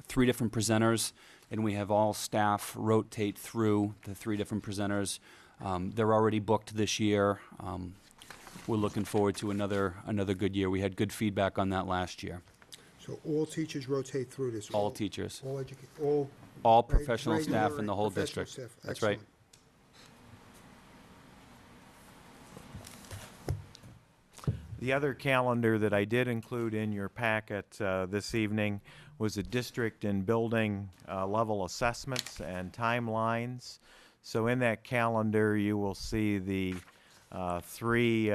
3 different presenters, and we have all staff rotate through the 3 different presenters. They're already booked this year. We're looking forward to another good year. We had good feedback on that last year. So all teachers rotate through this? All teachers. All professional regular staff in the whole professional district. staff. That's right. Excellent. The other calendar that I did include in your packet this evening was the district and building level assessments and timelines. So in that calendar, you will see the 3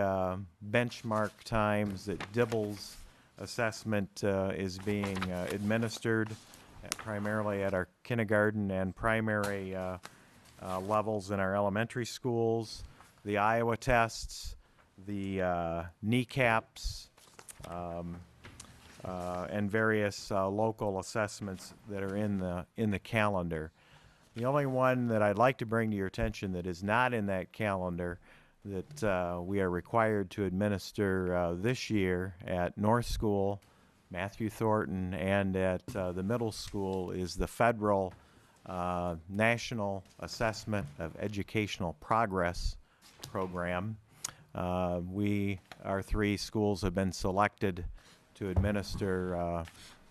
benchmark times that Dibble's assessment is being administered primarily at our kindergarten and primary levels in our elementary schools, the Iowa tests, the kneecaps, and various local assessments that are in the calendar. The only one that I'd like to bring to your attention that is not in that calendar that we are required to administer this year at North School, Matthew Thornton, and at the middle school is the federal National Assessment of Educational Progress program. Our 3 schools have been selected to administer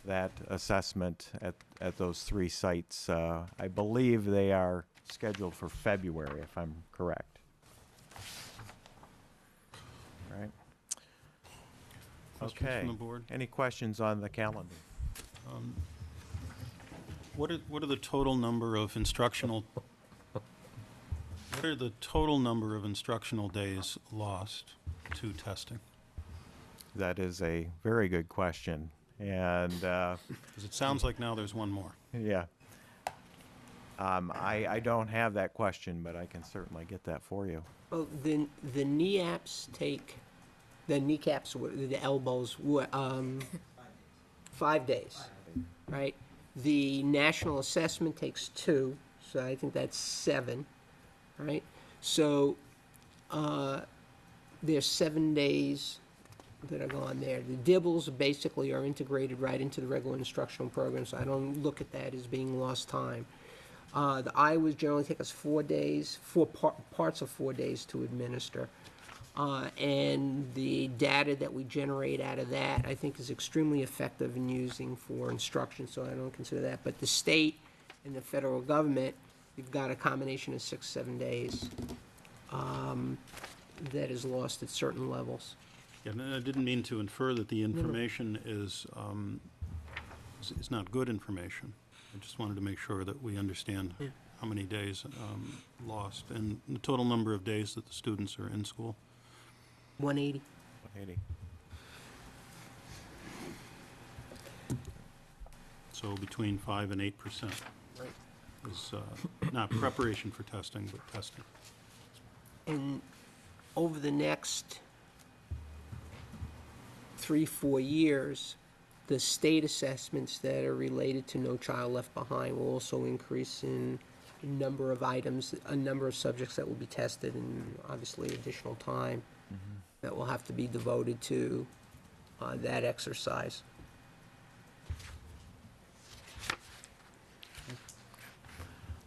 that assessment at those 3 sites. I believe they are scheduled for February, if I'm correct. All right. Questions Okay. from the board? Any questions on the calendar? What are the total number of instructional days lost to testing? That is a very good question. And Because it sounds like now there's one more. yeah. I don't have that question, but I can certainly get that for you. Well, the kneecaps take, the elbows, 5 days, right? The national assessment takes 2, so I think that's 7, right? So there's 7 days that are gone there. The dibbles basically are integrated right into the regular instructional program, so I don't look at that as being lost time. The Iowas generally take us 4 days, parts of 4 days to administer. And the data that we generate out of that, I think, is extremely effective in using for instruction, so I don't consider that. But the state and the federal government, you've got a combination of 6, 7 days that is lost at certain levels. Yeah, and I didn't mean to infer that the information is not good information. I just wanted to make sure that we understand how many days lost and the total number of days that the students are in school. 180. 180. So between 5 and 8% is not preparation for testing, but testing. And over the next 3-4 years, the state assessments that are related to No Child Left Behind will also increase in number of items, a number of subjects that will be tested, and obviously additional time that will have to be devoted to that exercise.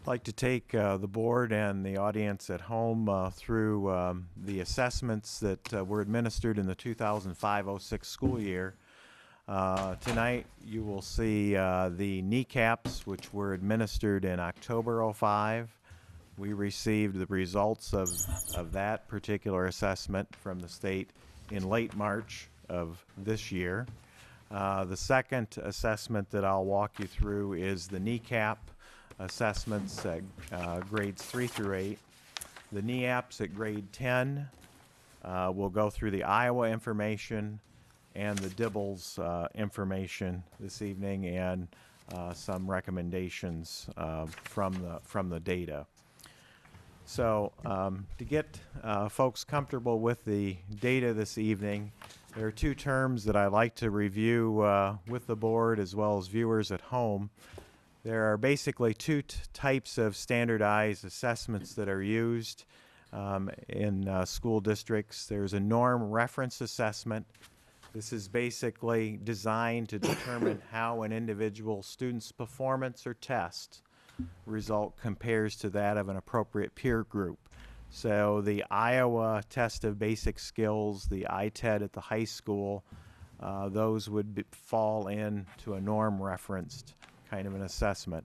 I'd like to take the board and the audience at home through the assessments that were administered in the 2005-06 school year. Tonight, you will see the kneecaps, which were administered in October '05. We received the results of that particular assessment from the state in late March of this year. The second assessment that I'll walk you through is the kneecap assessments at grades 3 through 8. The NEAPs at grade 10 will go through the Iowa information and the Dibbles information this evening, and some recommendations from the data. So to get folks comfortable with the data this evening, there are two terms that I'd like to review with the board as well as viewers at home. There are basically two types of standardized assessments that are used in school districts. There's a norm reference assessment. This is basically designed to determine how an individual student's performance or test result compares to that of an appropriate peer group. So the Iowa test of basic skills, the ITED at the high school, those would fall into a norm referenced kind of an assessment.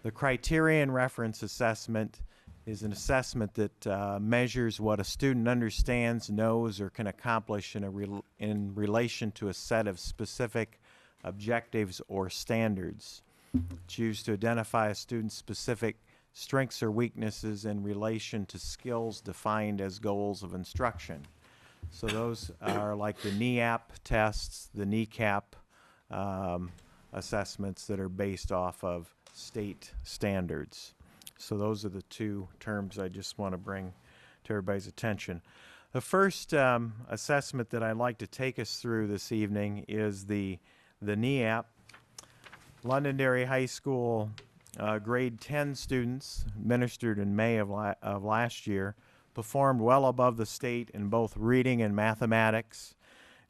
The criterion reference assessment is an assessment that measures what a student understands, knows, or can accomplish in relation to a set of specific objectives or standards. It's used to identify a student's specific strengths or weaknesses in relation to skills defined as goals of instruction. So those are like the NEAP tests, the kneecap assessments that are based off of state standards. So those are the two terms I just want to bring to everybody's attention. The first assessment that I'd like to take us through this evening is the NEAP. Londonderry High School grade 10 students, administered in May of last year, performed well above the state in both reading and mathematics.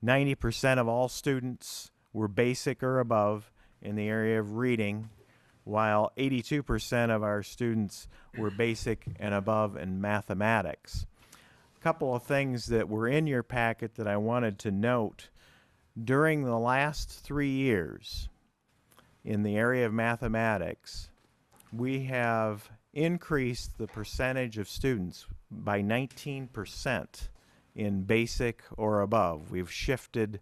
90% of all students were basic or above in the area of reading, while 82% of our students were basic and above in mathematics. A couple of things that were in your packet that I wanted to note. During the last 3 years in the area of mathematics, we have increased the percentage of students by 19% in basic or above. We've shifted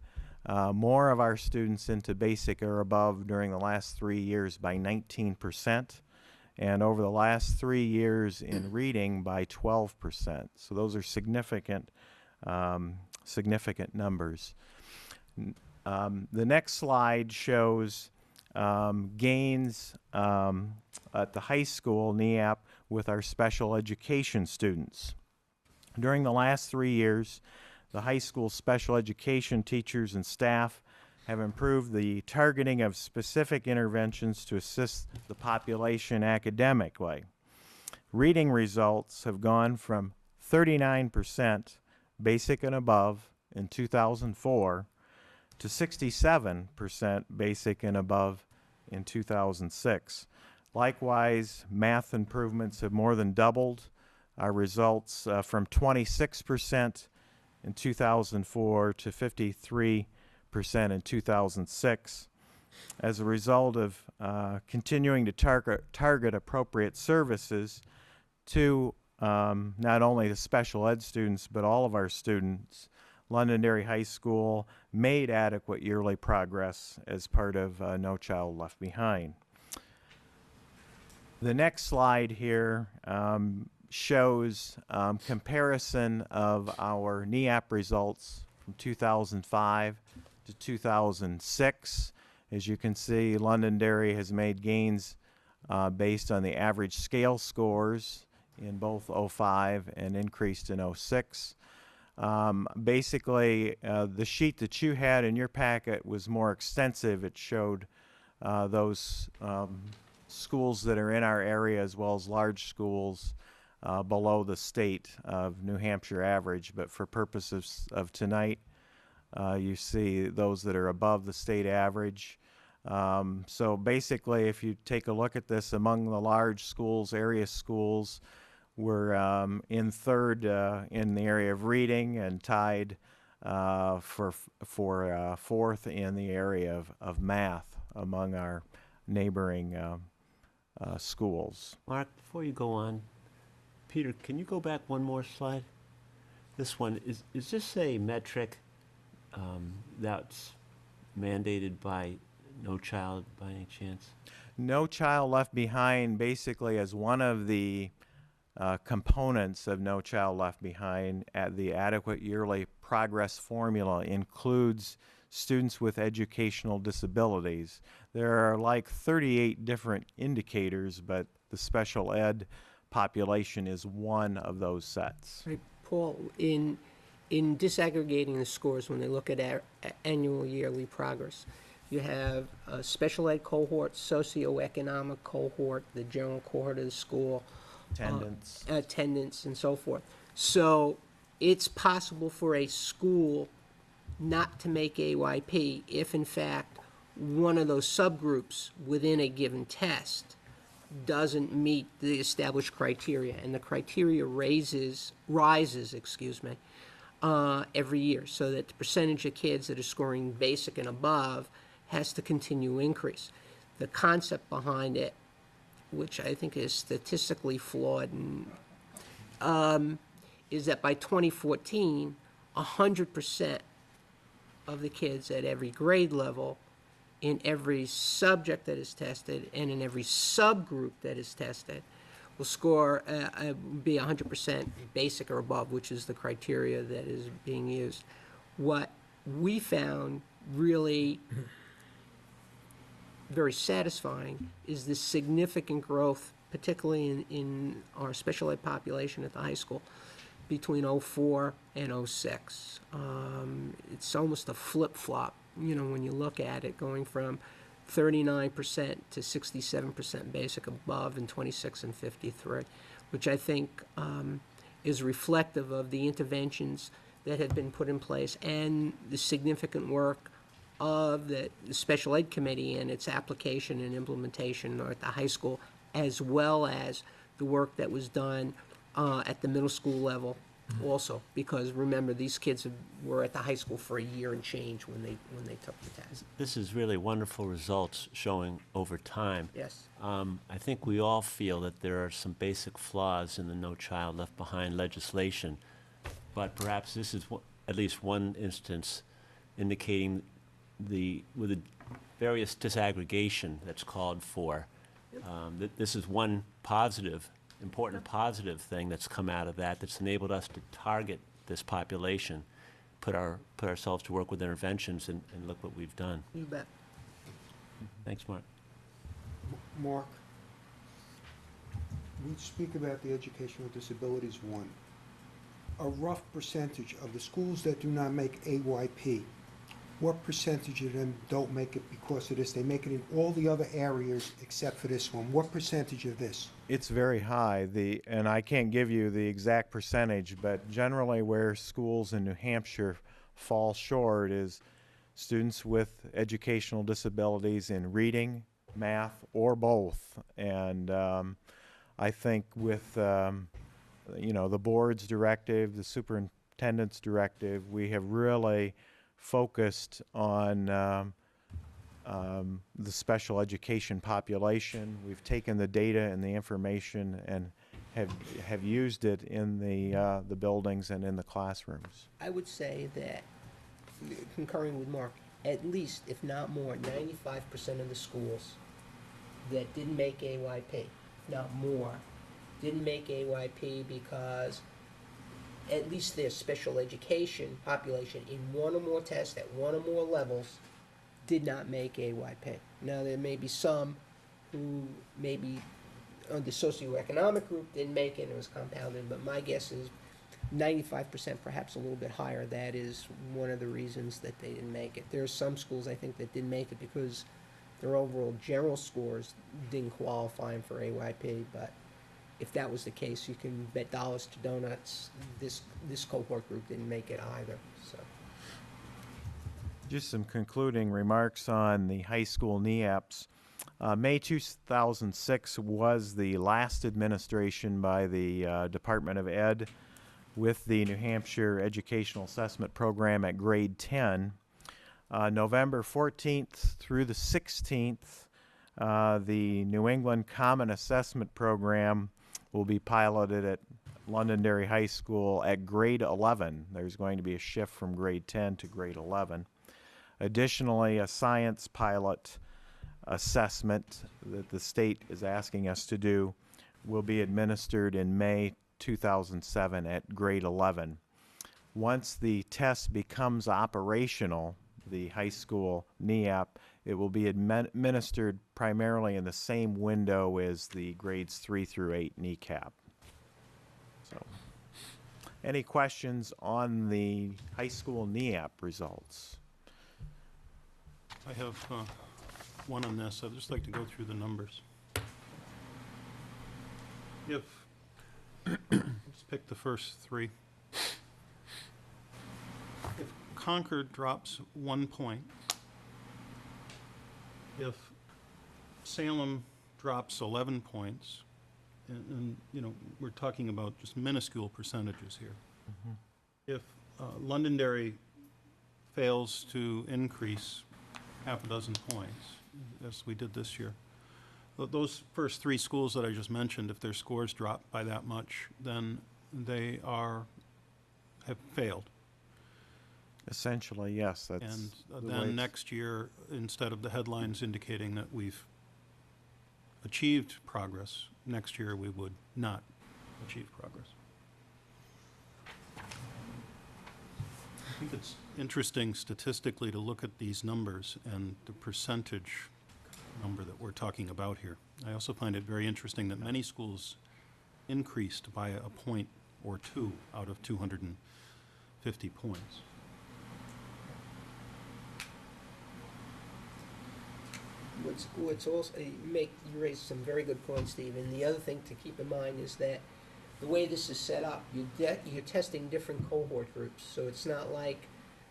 more of our students into basic or above during the last 3 years by 19%, and over the last 3 years in reading by 12%. So those are significant, significant numbers. The next slide shows gains at the high school NEAP with our special education students. During the last 3 years, the high school special education teachers and staff have improved the targeting of specific interventions to assist the population academically. Reading results have gone from 39% basic and above in 2004 to 67% basic and above in 2006. Likewise, math improvements have more than doubled our results from 26% in 2004 to 53% in 2006. As a result of continuing to target appropriate services to not only the special ed students but all of our students, Londonderry High School made adequate yearly progress as part of No Child Left Behind. The next slide here shows comparison of our NEAP results from 2005 to 2006. As you can see, Londonderry has made gains based on the average scale scores in both '05 and increased in '06. Basically, the sheet that you had in your packet was more extensive. It showed those schools that are in our area as well as large schools below the state of New Hampshire average. But for purposes of tonight, you see those that are above the state average. So basically, if you take a look at this, among the large schools, area schools, we're in third in the area of reading and tied for fourth in the area of math among our neighboring schools. Mark, before you go on, Peter, can you go back one more slide? This one, is this a metric that's mandated by No Child by any chance? No Child Left Behind basically as one of the components of No Child Left Behind at the adequate yearly progress formula includes students with educational disabilities. There are like 38 different indicators, but the special ed population is one of those sets. Right, Paul, in disaggregating the scores when they look at annual yearly progress, you have a special ed cohort, socioeconomic cohort, the general cohort of the school, attendance, and so forth. So it's possible for a school not to make AYP if, in fact, one of those subgroups within a given test doesn't meet the established criteria, and the criteria rises, every year, so that the percentage of kids that are scoring basic and above has to continue to increase. The concept behind it, which I think is statistically flawed, is that by 2014, 100% of the kids at every grade level, in every subject that is tested, and in every subgroup that is tested, will score, be 100% basic or above, which is the criteria that is being used. What we found really very satisfying is the significant growth, particularly in our special ed population at the high school, between '04 and '06. It's almost a flip-flop, when you look at it, going from 39% to 67% basic above and 26 and 53, which I think is reflective of the interventions that have been put in place and the significant work of the special ed committee and its application and implementation at the high school, as well as the work that was done at the middle school level also, because remember, these kids were at the high school for a year and change when they took the test. This is really wonderful results showing over time. Yes. I think we all feel that there are some basic flaws in the No Child Left Behind legislation, but perhaps this is at least one instance indicating with the various disaggregation that's called for, that this is one important positive thing that's come out of that's enabled us to target this population, put ourselves to work with interventions, and look what we've done. You bet. Thanks, Mark. Mark, we speak about the educational disabilities one. A rough percentage of the schools that do not make AYP, what percentage of them don't make it because of this? They make it in all the other areas except for this one. What percentage of this? It's very high, and I can't give you the exact percentage, but generally where schools in New Hampshire fall short is students with educational disabilities in reading, math, or both. And I think with the board's directive, the superintendent's directive, we have really focused on the special education population. We've taken the data and the information and have used it in the buildings and in the classrooms. I would say that, concurring with Mark, at least, if not more, 95% of the schools that didn't make AYP, if not more, didn't make AYP because at least their special education population in one or more tests at one or more levels did not make AYP. Now, there may be some who maybe on the socioeconomic group didn't make it and it was compounded, but my guess is 95%, perhaps a little bit higher, that is one of the reasons that they didn't make it. There are some schools, I think, that didn't make it because their overall general scores didn't qualify them for AYP, but if that was the case, you can bet dollars to donuts, this cohort group didn't make it either, so. Just some concluding remarks on the high school NEAPs. May 2006 was the last administration by the Department of Ed with the New Hampshire Educational Assessment Program at grade 10. November 14th through the 16th, the New England Common Assessment Program will be piloted at Londonderry High School at grade 11. There's going to be a shift from grade 10 to grade 11. Additionally, a science pilot assessment that the state is asking us to do will be administered in May 2007 at grade 11. Once the test becomes operational, the high school NEAP, it will be administered primarily in the same window as the grades 3 through 8 NECAP. So, any questions on the high school NEAP results? I have one on this. I'd just like to go through the numbers. If, let's pick the first three. If Concord drops 1 point, if Salem drops 11 points, and you know, we're talking about just minuscule percentages here. If Londonderry fails to increase half a dozen points, as we did this year, those first three schools that I just mentioned, if their scores drop by that much, then they have failed. Essentially, yes. That's And the way then it's- next year, instead of the headlines indicating that we've achieved progress, next year we would not achieve progress. I think it's interesting statistically to look at these numbers and the percentage number that we're talking about here. I also find it very interesting that many schools increased by a point or two out of 250 points. What's also, you raised some very good points, Steve, and the other thing to keep in mind is that the way this is set up, you're testing different cohort groups, so it's not like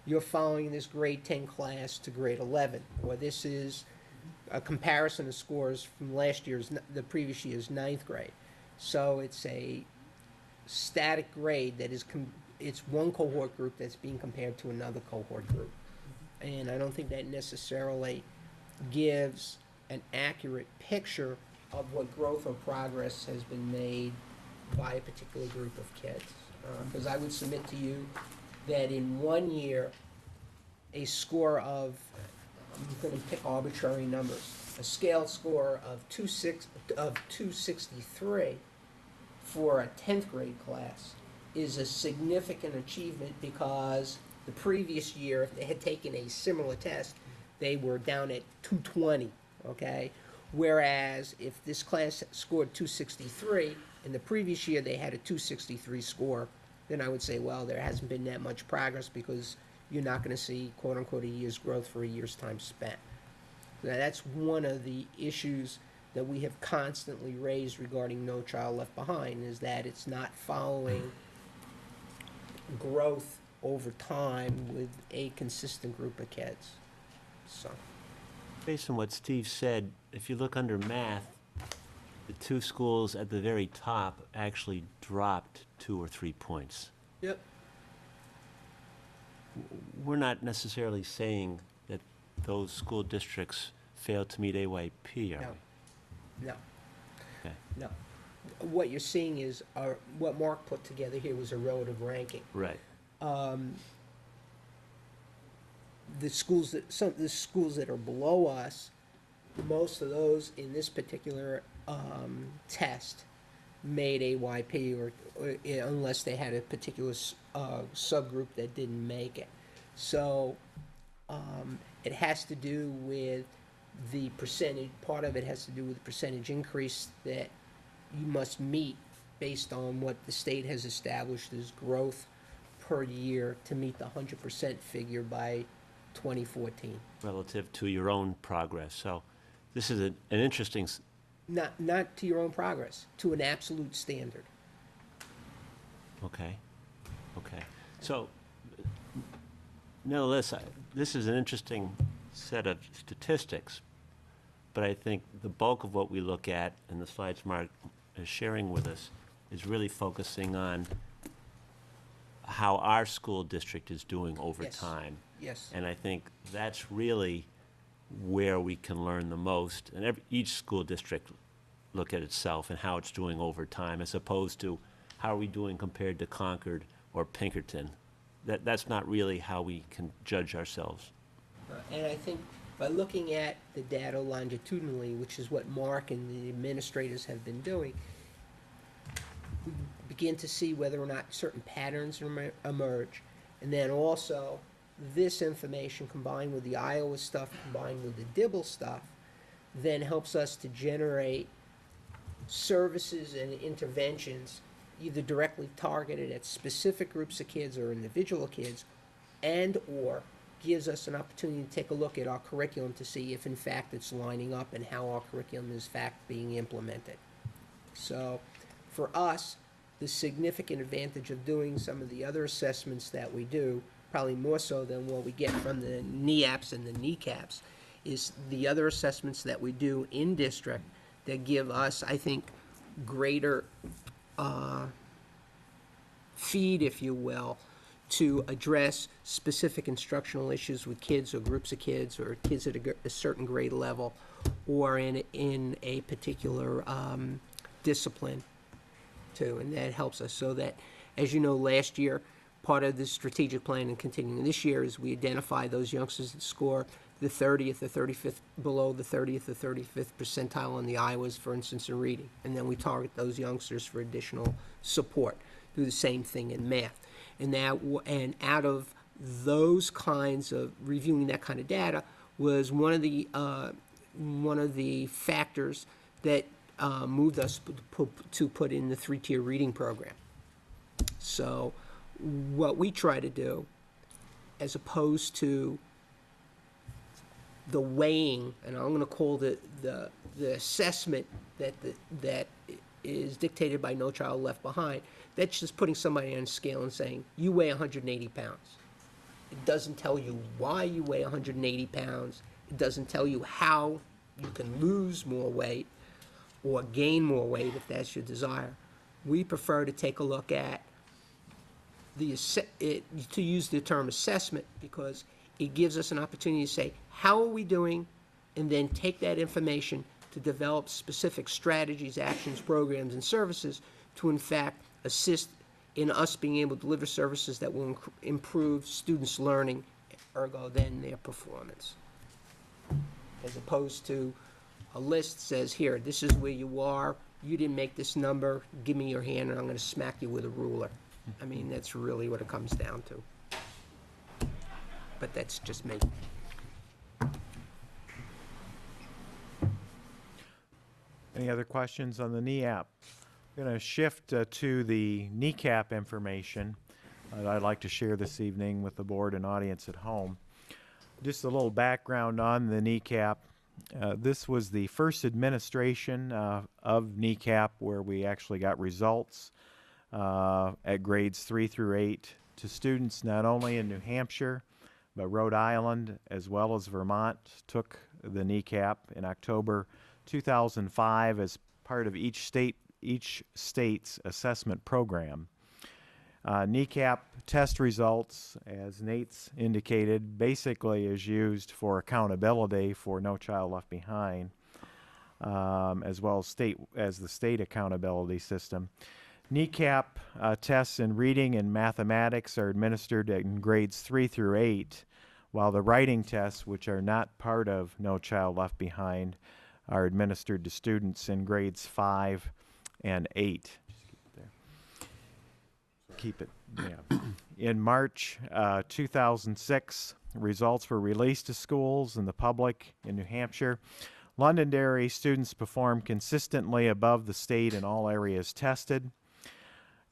you're following this grade 10 class to grade 11, or this is a comparison of scores from the previous year's ninth grade. So it's a static grade that is, it's one cohort group that's being compared to another cohort group. And I don't think that necessarily gives an accurate picture of what growth or progress has been made by a particular group of kids. Because I would submit to you that in 1 year, a score of, I'm going to pick arbitrary numbers, a scale score of 263 for a 10th grade class is a significant achievement, because the previous year, if they had taken a similar test, they were down at 220, okay? Whereas if this class scored 263, and the previous year they had a 263 score, then I would say, well, there hasn't been that much progress, because you're not going to see, quote-unquote, a year's growth for a year's time spent. Now, that's one of the issues that we have constantly raised regarding No Child Left Behind, is that it's not following growth over time with a consistent group of kids. So, Based on what Steve said, if you look under math, the two schools at the very top actually dropped 2 or 3 points. yep. We're not necessarily saying that those school districts failed to meet AYP, are No. we? No. Okay. No. What you're seeing is, what Mark put together here was a relative ranking. Right. Some of the schools that are below us, most of those in this particular test made AYP, or unless they had a particular subgroup that didn't make it. So It has to do with the percentage, part of it has to do with the percentage increase that you must meet based on what the state has established as growth per year to meet the 100% figure by 2014. Relative to your own progress. So this is an interesting, Not to your own progress, to an absolute standard. okay. So nevertheless, this is an interesting set of statistics, but I think the bulk of what we look at, and the slides Mark is sharing with us, is really focusing on how our school district is doing over Yes. time. Yes. And I think that's really where we can learn the most. And each school district look at itself and how it's doing over time, as opposed to how are we doing compared to Concord or Pinkerton. That's not really how we can judge ourselves. And I think by looking at the data longitudinally, which is what Mark and the administrators have been doing, we begin to see whether or not certain patterns emerge. And then also, this information combined with the Iowa stuff, combined with the Dibble stuff, then helps us to generate services and interventions either directly targeted at specific groups of kids or individual kids, and or gives us an opportunity to take a look at our curriculum to see if in fact it's lining up and how our curriculum is in fact being implemented. So for us, the significant advantage of doing some of the other assessments that we do, probably more so than what we get from the NEAPs and the NECAPs, is the other assessments that we do in district that give us, I think, greater feed, if you will, to address specific instructional issues with kids or groups of kids or kids at a certain grade level or in a particular discipline too. And that helps us so that, as you know, last year, part of the strategic plan and continuing this year is we identify those youngsters that score the 30th or 35th, below the 30th or 35th percentile on the Iowas, for instance, in reading. And then we target those youngsters for additional support. Do the same thing in math. And out of those kinds of reviewing that kind of data was one of the factors that moved us to put in the 3-tier reading program. So what we try to do, as opposed to the weighing, and I'm going to call the assessment that is dictated by No Child Left Behind, that's just putting somebody on a scale and saying, you weigh 180 pounds. It doesn't tell you why you weigh 180 pounds. It doesn't tell you how you can lose more weight or gain more weight if that's your desire. We prefer to take a look at to use the term assessment because it gives us an opportunity to say, how are we doing? And then take that information to develop specific strategies, actions, programs, and services to, in fact, assist in us being able to deliver services that will improve students' learning, ergo then their performance. As opposed to a list says, here, this is where you are, you didn't make this number, give me your hand and I'm going to smack you with a ruler. I mean, that's really what it comes down to. But that's just me. Any other questions on the NEAP? I'm going to shift to the NECAP information that I'd like to share this evening with the board and audience at home. Just a little background on the NECAP. This was the first administration of NECAP where we actually got results at grades 3 through 8 to students not only in New Hampshire, but Rhode Island as well as Vermont took the NECAP in October 2005 as part of each state's assessment program. NECAP test results, as Nate's indicated, basically is used for accountability for No Child Left Behind, as well as the state accountability system. NECAP tests in reading and mathematics are administered in grades 3 through 8, while the writing tests, which are not part of No Child Left Behind, are administered to students in grades 5 and 8. keep it, yeah. In March 2006, results were released to schools and the public in New Hampshire. Londonderry students performed consistently above the state in all areas tested.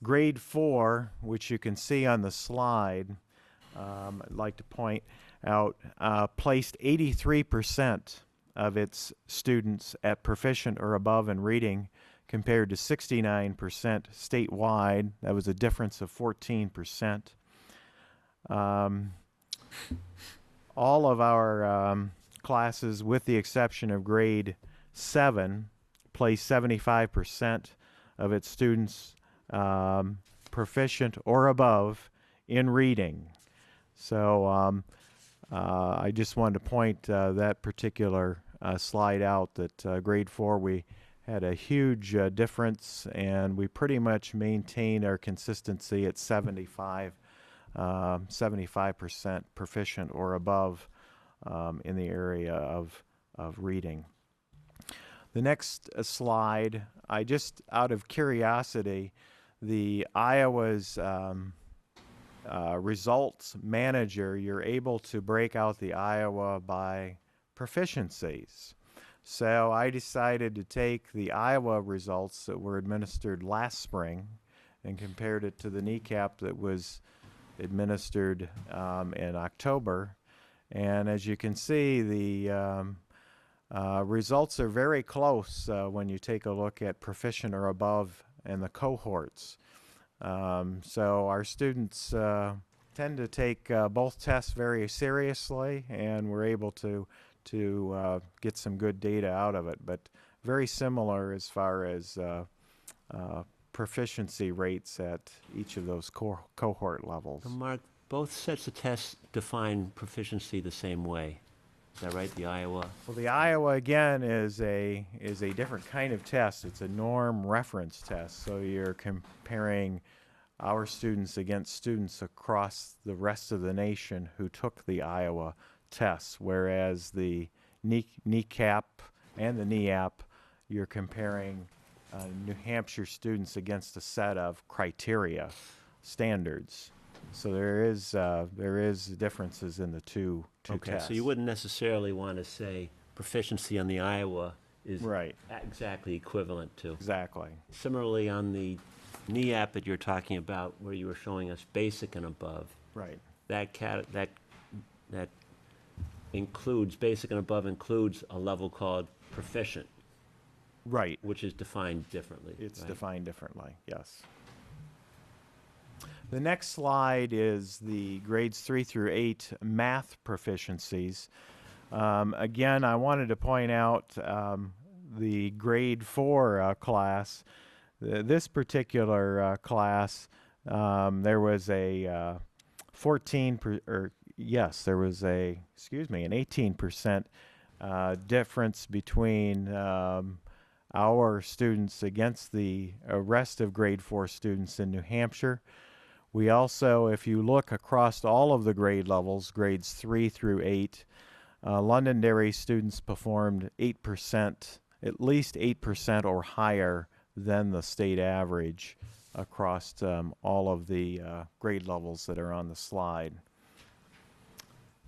Grade 4, which you can see on the slide, I'd like to point out, placed 83% of its students at proficient or above in reading, compared to 69% statewide. That was a difference of 14%. All of our classes, with the exception of grade 7, placed 75% of its students proficient or above in reading. So I just wanted to point that particular slide out, that grade 4 we had a huge difference, and we pretty much maintained our consistency at 75% proficient or above in the area of reading. The next slide, I just, out of curiosity, the Iowa's results manager, you're able to break out the Iowa by proficiencies. So I decided to take the Iowa results that were administered last spring and compared it to the NECAP that was administered in October. And as you can see, the results are very close when you take a look at proficient or above in the cohorts. So our students tend to take both tests very seriously, and we're able to get some good data out of it, but very similar as far as proficiency rates at each of those cohort levels. So Mark, both sets of tests define proficiency the same way. Is that right, the Iowa? Well, the Iowa, again, is a different kind of test. It's a norm reference test, so you're comparing our students against students across the rest of the nation who took the Iowa tests, whereas the NECAP and the NEAP, you're comparing New Hampshire students against a set of criteria, standards. So there is differences in the two tests. So you wouldn't necessarily want to say proficiency on the Iowa is right. Exactly equivalent to. Exactly. Similarly, on the NEAP that you're talking about, where you were showing us basic and above. Right. That includes, basic and above includes a level called proficient. Right. Which is defined differently. It's right? defined differently, yes. The next slide is the grades 3 through 8 math proficiencies. Again, I wanted to point out the grade 4 class. This particular class, there was a 18% difference between our students against the rest of grade 4 students in New Hampshire. We also, if you look across all of the grade levels, grades 3 through 8, Londonderry students performed 8%, at least 8% or higher than the state average across all of the grade levels that are on the slide.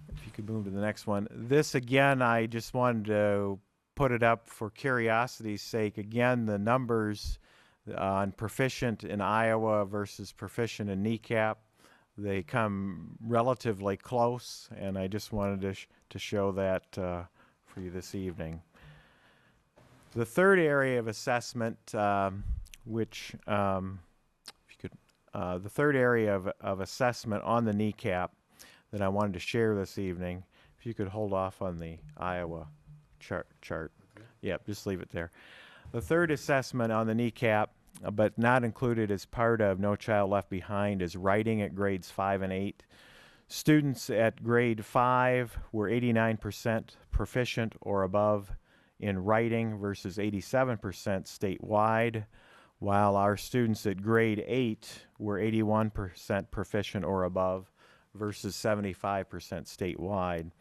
If you could move to the next one. This, again, I just wanted to put it up for curiosity's sake. Again, the numbers on proficient in Iowa versus proficient in NECAP, they come relatively close, and I just wanted to show that for you this evening. The third area of assessment, the third area of assessment on the NECAP that I wanted to share this evening, if you could hold off on the Iowa chart. Okay. Yep, just leave it there. The third assessment on the NECAP, but not included as part of No Child Left Behind, is writing at grades 5 and 8. Students at grade 5 were 89% proficient or above in writing versus 87% statewide, while our students at grade 8 were 81% proficient or above versus 75% statewide.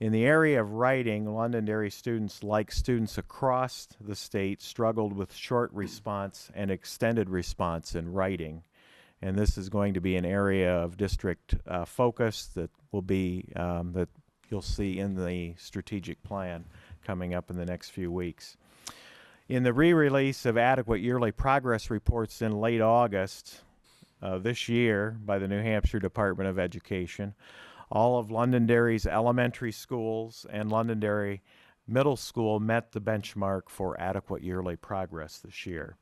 In the area of writing, Londonderry students, like students across the state, struggled with short response and extended response in writing. And this is going to be an area of district focus that will be, that you'll see in the strategic plan coming up in the next few weeks. In the re-release of adequate yearly progress reports in late August this year by the New Hampshire Department of Education, all of Londonderry's elementary schools and Londonderry Middle School met the benchmark for adequate yearly progress this year.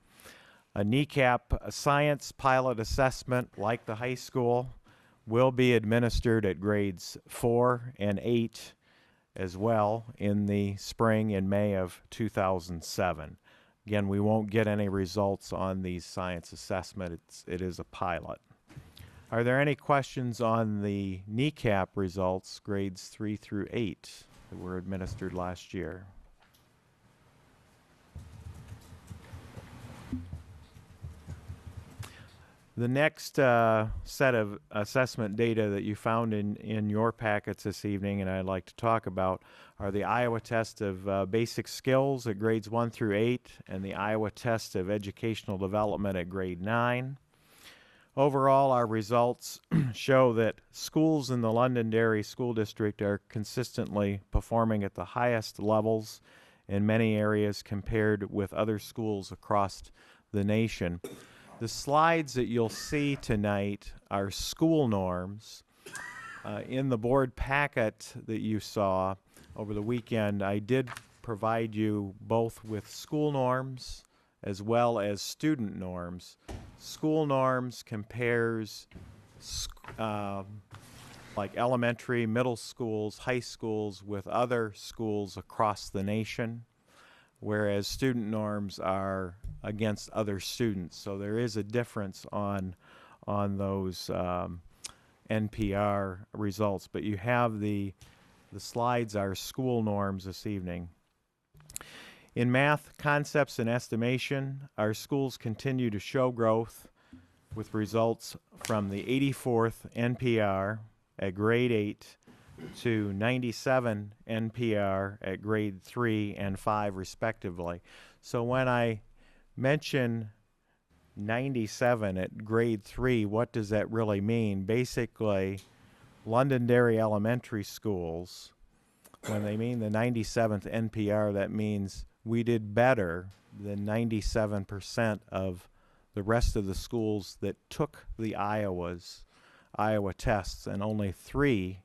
A NECAP science pilot assessment, like the high school, will be administered at grades 4 and 8 as well in the spring and May of 2007. Again, we won't get any results on the science assessment. It is a pilot. Are there any questions on the NECAP results, grades 3 through 8, that were administered last year? The next set of assessment data that you found in your packets this evening, and I'd like to talk about, are the Iowa Test of Basic Skills at grades 1 through 8 and the Iowa Test of Educational Development at grade 9. Overall, our results show that schools in the Londonderry School District are consistently performing at the highest levels in many areas compared with other schools across the nation. The slides that you'll see tonight are school norms. In the board packet that you saw over the weekend, I did provide you both with school norms as well as student norms. School norms compares like elementary, middle schools, high schools with other schools across the nation, whereas student norms are against other students. So there is a difference on those NPR results, but you have the slides are school norms this evening. In math, concepts, and estimation, our schools continue to show growth with results from the 84th NPR at grade 8 to 97 NPR at grade 3 and 5 respectively. So when I mention 97 at grade 3, what does that really mean? Basically, Londonderry elementary schools, when they mean the 97th NPR, that means we did better than 97% of the rest of the schools that took the Iowa tests, and only 3%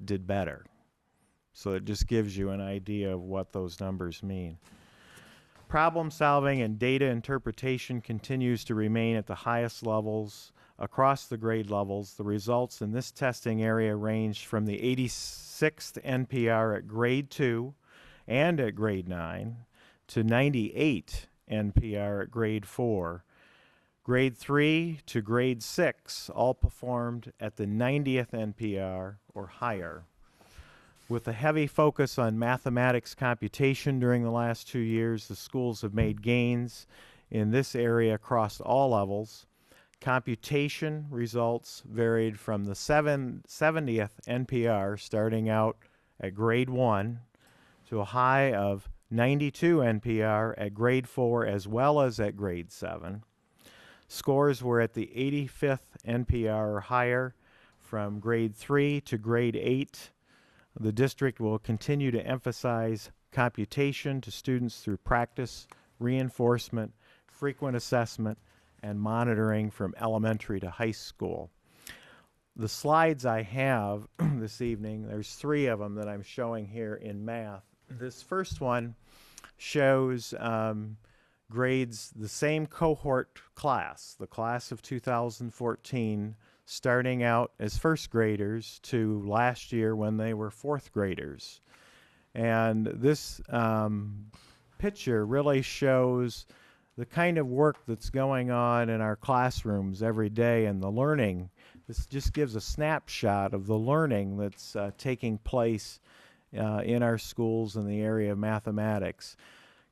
did better. So it just gives you an idea of what those numbers mean. Problem solving and data interpretation continues to remain at the highest levels across the grade levels. The results in this testing area range from the 86th NPR at grade 2 and at grade 9 to 98 NPR at grade 4. Grade 3 to grade 6 all performed at the 90th NPR or higher. With a heavy focus on mathematics computation during the last 2 years, the schools have made gains in this area across all levels. Computation results varied from the 70th NPR starting out at grade 1 to a high of 92 NPR at grade 4 as well as at grade 7. Scores were at the 85th NPR or higher from grade 3 to grade 8. The district will continue to emphasize computation to students through practice, reinforcement, frequent assessment, and monitoring from elementary to high school. The slides I have this evening, there's 3 of them that I'm showing here in math. This first one shows grades, the same cohort class, the class of 2014, starting out as first graders to last year when they were fourth graders. And this picture really shows the kind of work that's going on in our classrooms every day and the learning. This just gives a snapshot of the learning that's taking place in our schools in the area of mathematics.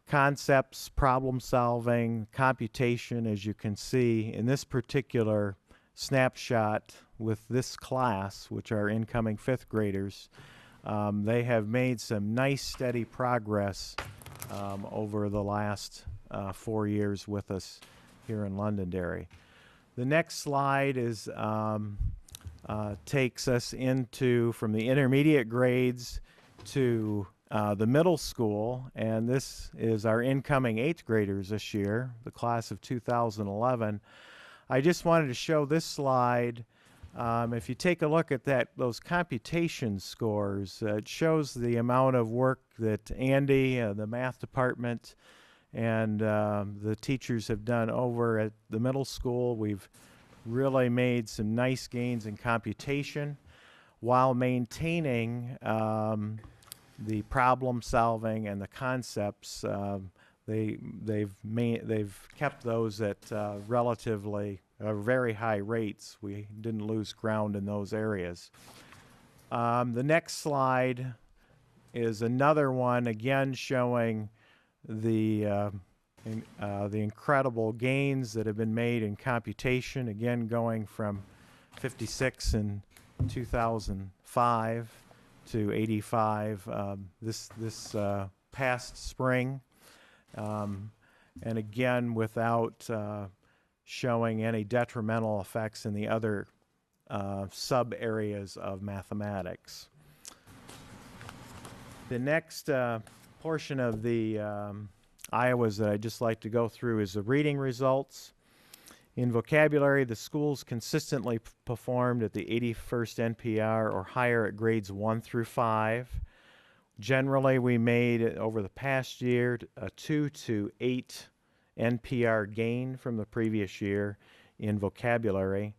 Concepts, problem solving, computation, as you can see in this particular snapshot with this class, which are incoming 5th graders, they have made some nice steady progress over the last 4 years with us here in Londonderry. The next slide is takes us into from the intermediate grades to the middle school, and this is our incoming 8th graders this year, the class of 2011. I just wanted to show this slide. If you take a look at those computation scores, it shows the amount of work that Andy, the math department, and the teachers have done over at the middle school. We've really made some nice gains in computation while maintaining the problem solving and the concepts. They've kept those at relatively very high rates. We didn't lose ground in those areas. The next slide is another one, again showing the incredible gains that have been made in computation, again going from 56 in 2005 to 85 this past spring, and again without showing any detrimental effects in the other sub areas of mathematics. The next portion of the Iowas that I'd just like to go through is the reading results. In vocabulary, the schools consistently performed at the 81st NPR or higher at grades 1 through 5. Generally, we made, over the past year, a 2 to 8 NPR gain from the previous year in vocabulary.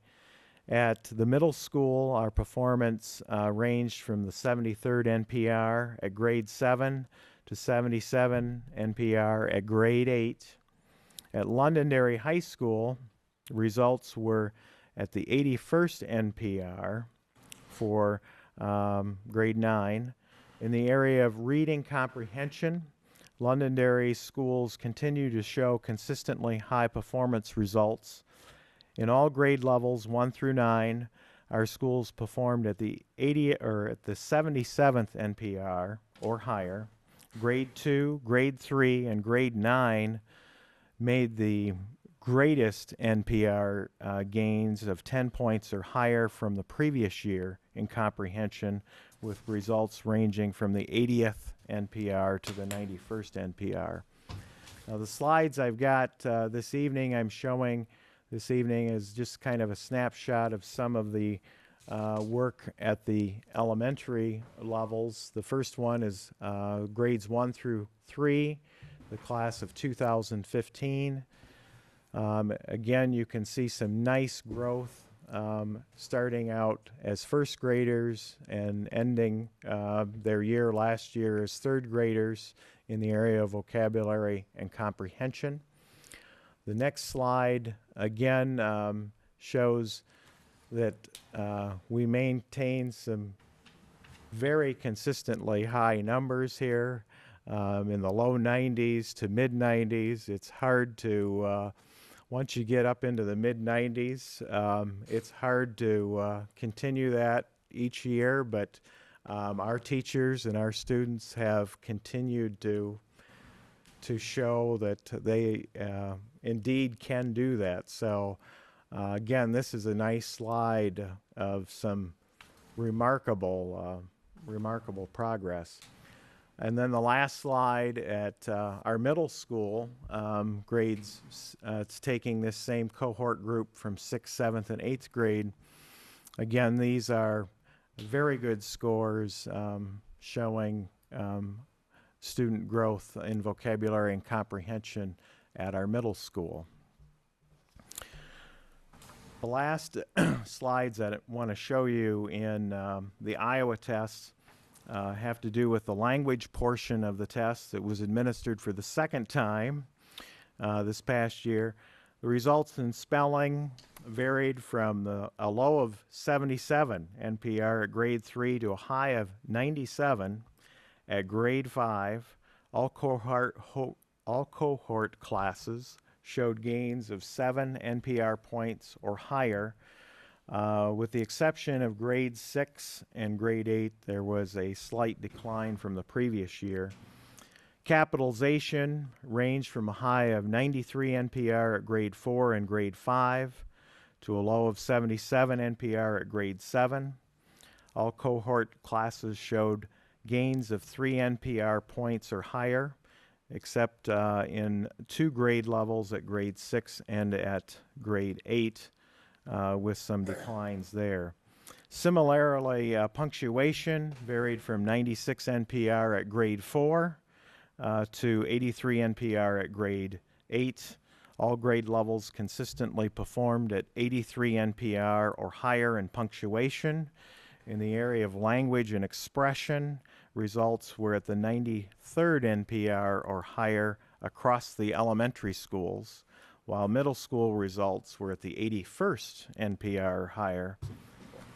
At the middle school, our performance ranged from the 73rd NPR at grade 7 to 77 NPR at grade 8. At Londonderry High School, results were at the 81st NPR for grade 9. In the area of reading comprehension, Londonderry schools continue to show consistently high performance results. In all grade levels 1 through 9, our schools performed at the 77th NPR or higher. Grade 2, grade 3, and grade 9 made the greatest NPR gains of 10 points or higher from the previous year in comprehension, with results ranging from the 80th NPR to the 91st NPR. Now the slides I've got this evening, I'm showing this evening is just kind of a snapshot of some of the work at the elementary levels. The first one is grades 1 through 3, the class of 2015. Again, you can see some nice growth starting out as first graders and ending their year last year as third graders in the area of vocabulary and comprehension. The next slide again shows that we maintain some very consistently high numbers here in the low 90s to mid 90s. It's hard to once you get up into the mid-90s, it's hard to continue that each year, but our teachers and our students have continued to show that they indeed can do that. So again, this is a nice slide of some remarkable progress. And then the last slide at our middle school grades, it's taking this same cohort group from 6th, 7th, and 8th grade. Again, these are very good scores showing student growth in vocabulary and comprehension at our middle school. The last slides that I want to show you in the Iowa tests have to do with the language portion of the test that was administered for the second time this past year. The results in spelling varied from a low of 77 NPR at grade 3 to a high of 97 at grade 5. All cohort classes showed gains of 7 NPR points or higher. With the exception of grade 6 and grade 8, there was a slight decline from the previous year. Capitalization ranged from a high of 93 NPR at grade 4 and grade 5 to a low of 77 NPR at grade 7. All cohort classes showed gains of 3 NPR points or higher, except in 2 grade levels at grade 6 and at grade 8, with some declines there. Similarly, punctuation varied from 96 NPR at grade 4 to 83 NPR at grade 8. All grade levels consistently performed at 83 NPR or higher in punctuation. In the area of language and expression, results were at the 93rd NPR or higher across the elementary schools, while middle school results were at the 81st NPR or higher.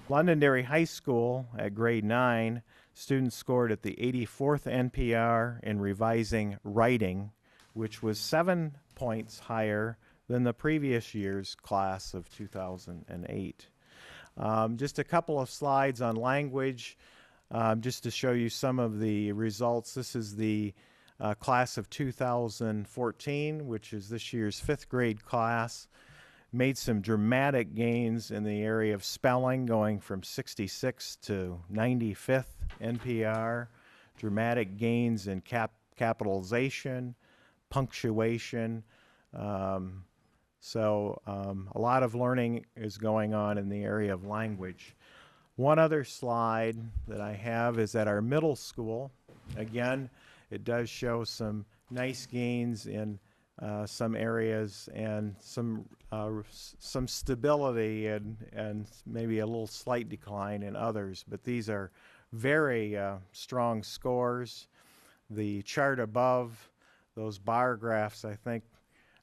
Londonderry High School at grade 9, students scored at the 84th NPR in revising writing, which was 7 points higher than the previous year's class of 2008. Just a couple of slides on language, just to show you some of the results. This is the class of 2014, which is this year's 5th grade class. Made some dramatic gains in the area of spelling, going from 66 to 95th NPR. Dramatic gains in capitalization, punctuation. So a lot of learning is going on in the area of language. One other slide that I have is at our middle school. Again, it does show some nice gains in some areas and some stability and maybe a little slight decline in others, but these are very strong scores. The chart above, those bar graphs, I think,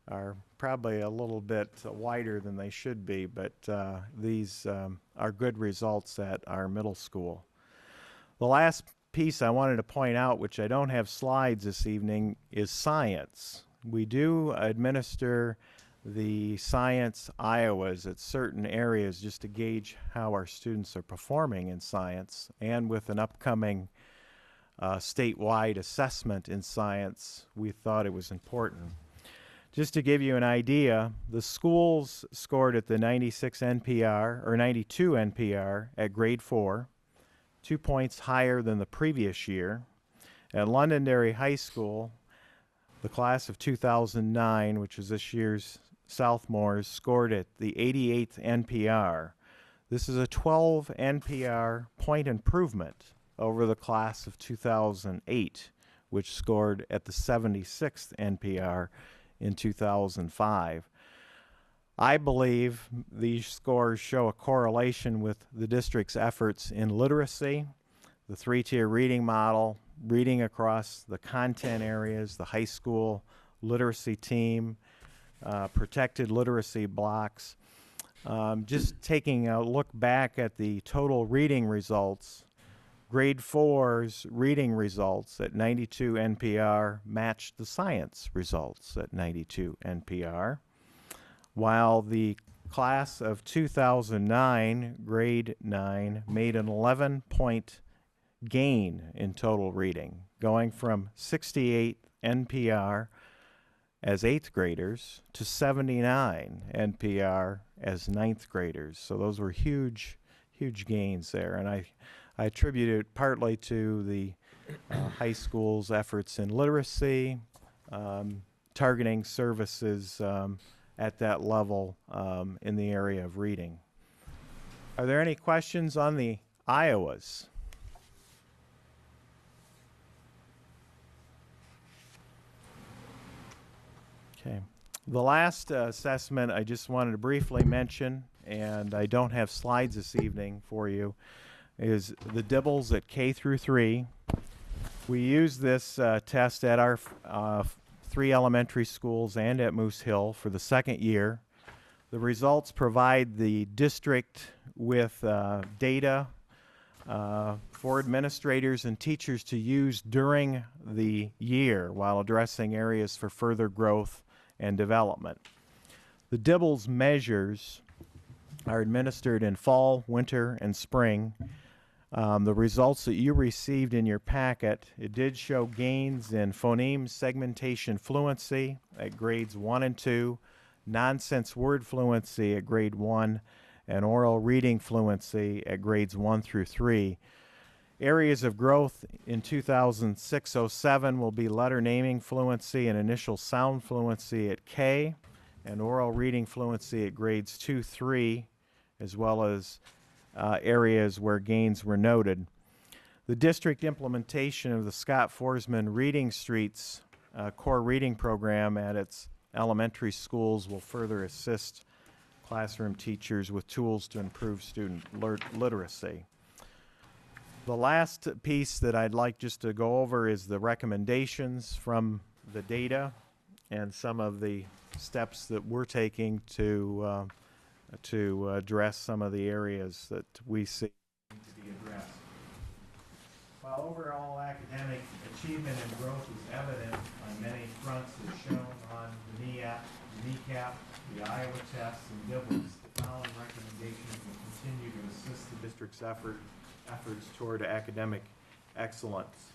are probably a little bit wider than they should be, but these are good results at our middle school. The last piece I wanted to point out, which I don't have slides this evening, is science. We do administer the science Iowas at certain areas just to gauge how our students are performing in science, and with an upcoming statewide assessment in science, we thought it was important. Just to give you an idea, the schools scored at the 96 NPR, or 92 NPR at grade 4, 2 points higher than the previous year. At Londonderry High School, the class of 2009, which is this year's sophomores, scored at the 88th NPR. This is a 12 NPR point improvement over the class of 2008, which scored at the 76th NPR in 2005. I believe these scores show a correlation with the district's efforts in literacy, the 3-tier reading model, reading across the content areas, the high school literacy team, protected literacy blocks. Just taking a look back at the total reading results, grade 4's reading results at 92 NPR matched the science results at 92 NPR, while the class of 2009, grade 9, made an 11-point gain in total reading, going from 68 NPR as 8th graders to 79 NPR as 9th graders. So those were huge, huge gains there. And I attribute it partly to the high school's efforts in literacy, targeting services at that level in the area of reading. Are there any questions on the Iowas? Okay. The last assessment I just wanted to briefly mention, and I don't have slides this evening for you, is the DIBELS at K through 3. We use this test at our 3 elementary schools and at Moose Hill for the 2nd year. The results provide the district with data for administrators and teachers to use during the year while addressing areas for further growth and development. The DIBELS measures are administered in fall, winter, and spring. The results that you received in your packet, it did show gains in phoneme segmentation fluency at grades 1 and 2, nonsense word fluency at grade 1, and oral reading fluency at grades 1 through 3. Areas of growth in 2006-07 will be letter naming fluency and initial sound fluency at K, and oral reading fluency at grades 2-3, as well as areas where gains were noted. The district implementation of the Scott Forsman Reading Streets core reading program at its elementary schools will further assist classroom teachers with tools to improve student literacy. The last piece that I'd like just to go over is the recommendations from the data and some of the steps that we're taking to address some of the areas that we see need to be addressed. While overall academic achievement and growth is evident on many fronts as shown on the kneecap, the Iowa tests, and DIBELS, the following recommendations will continue to assist the district's efforts toward academic excellence.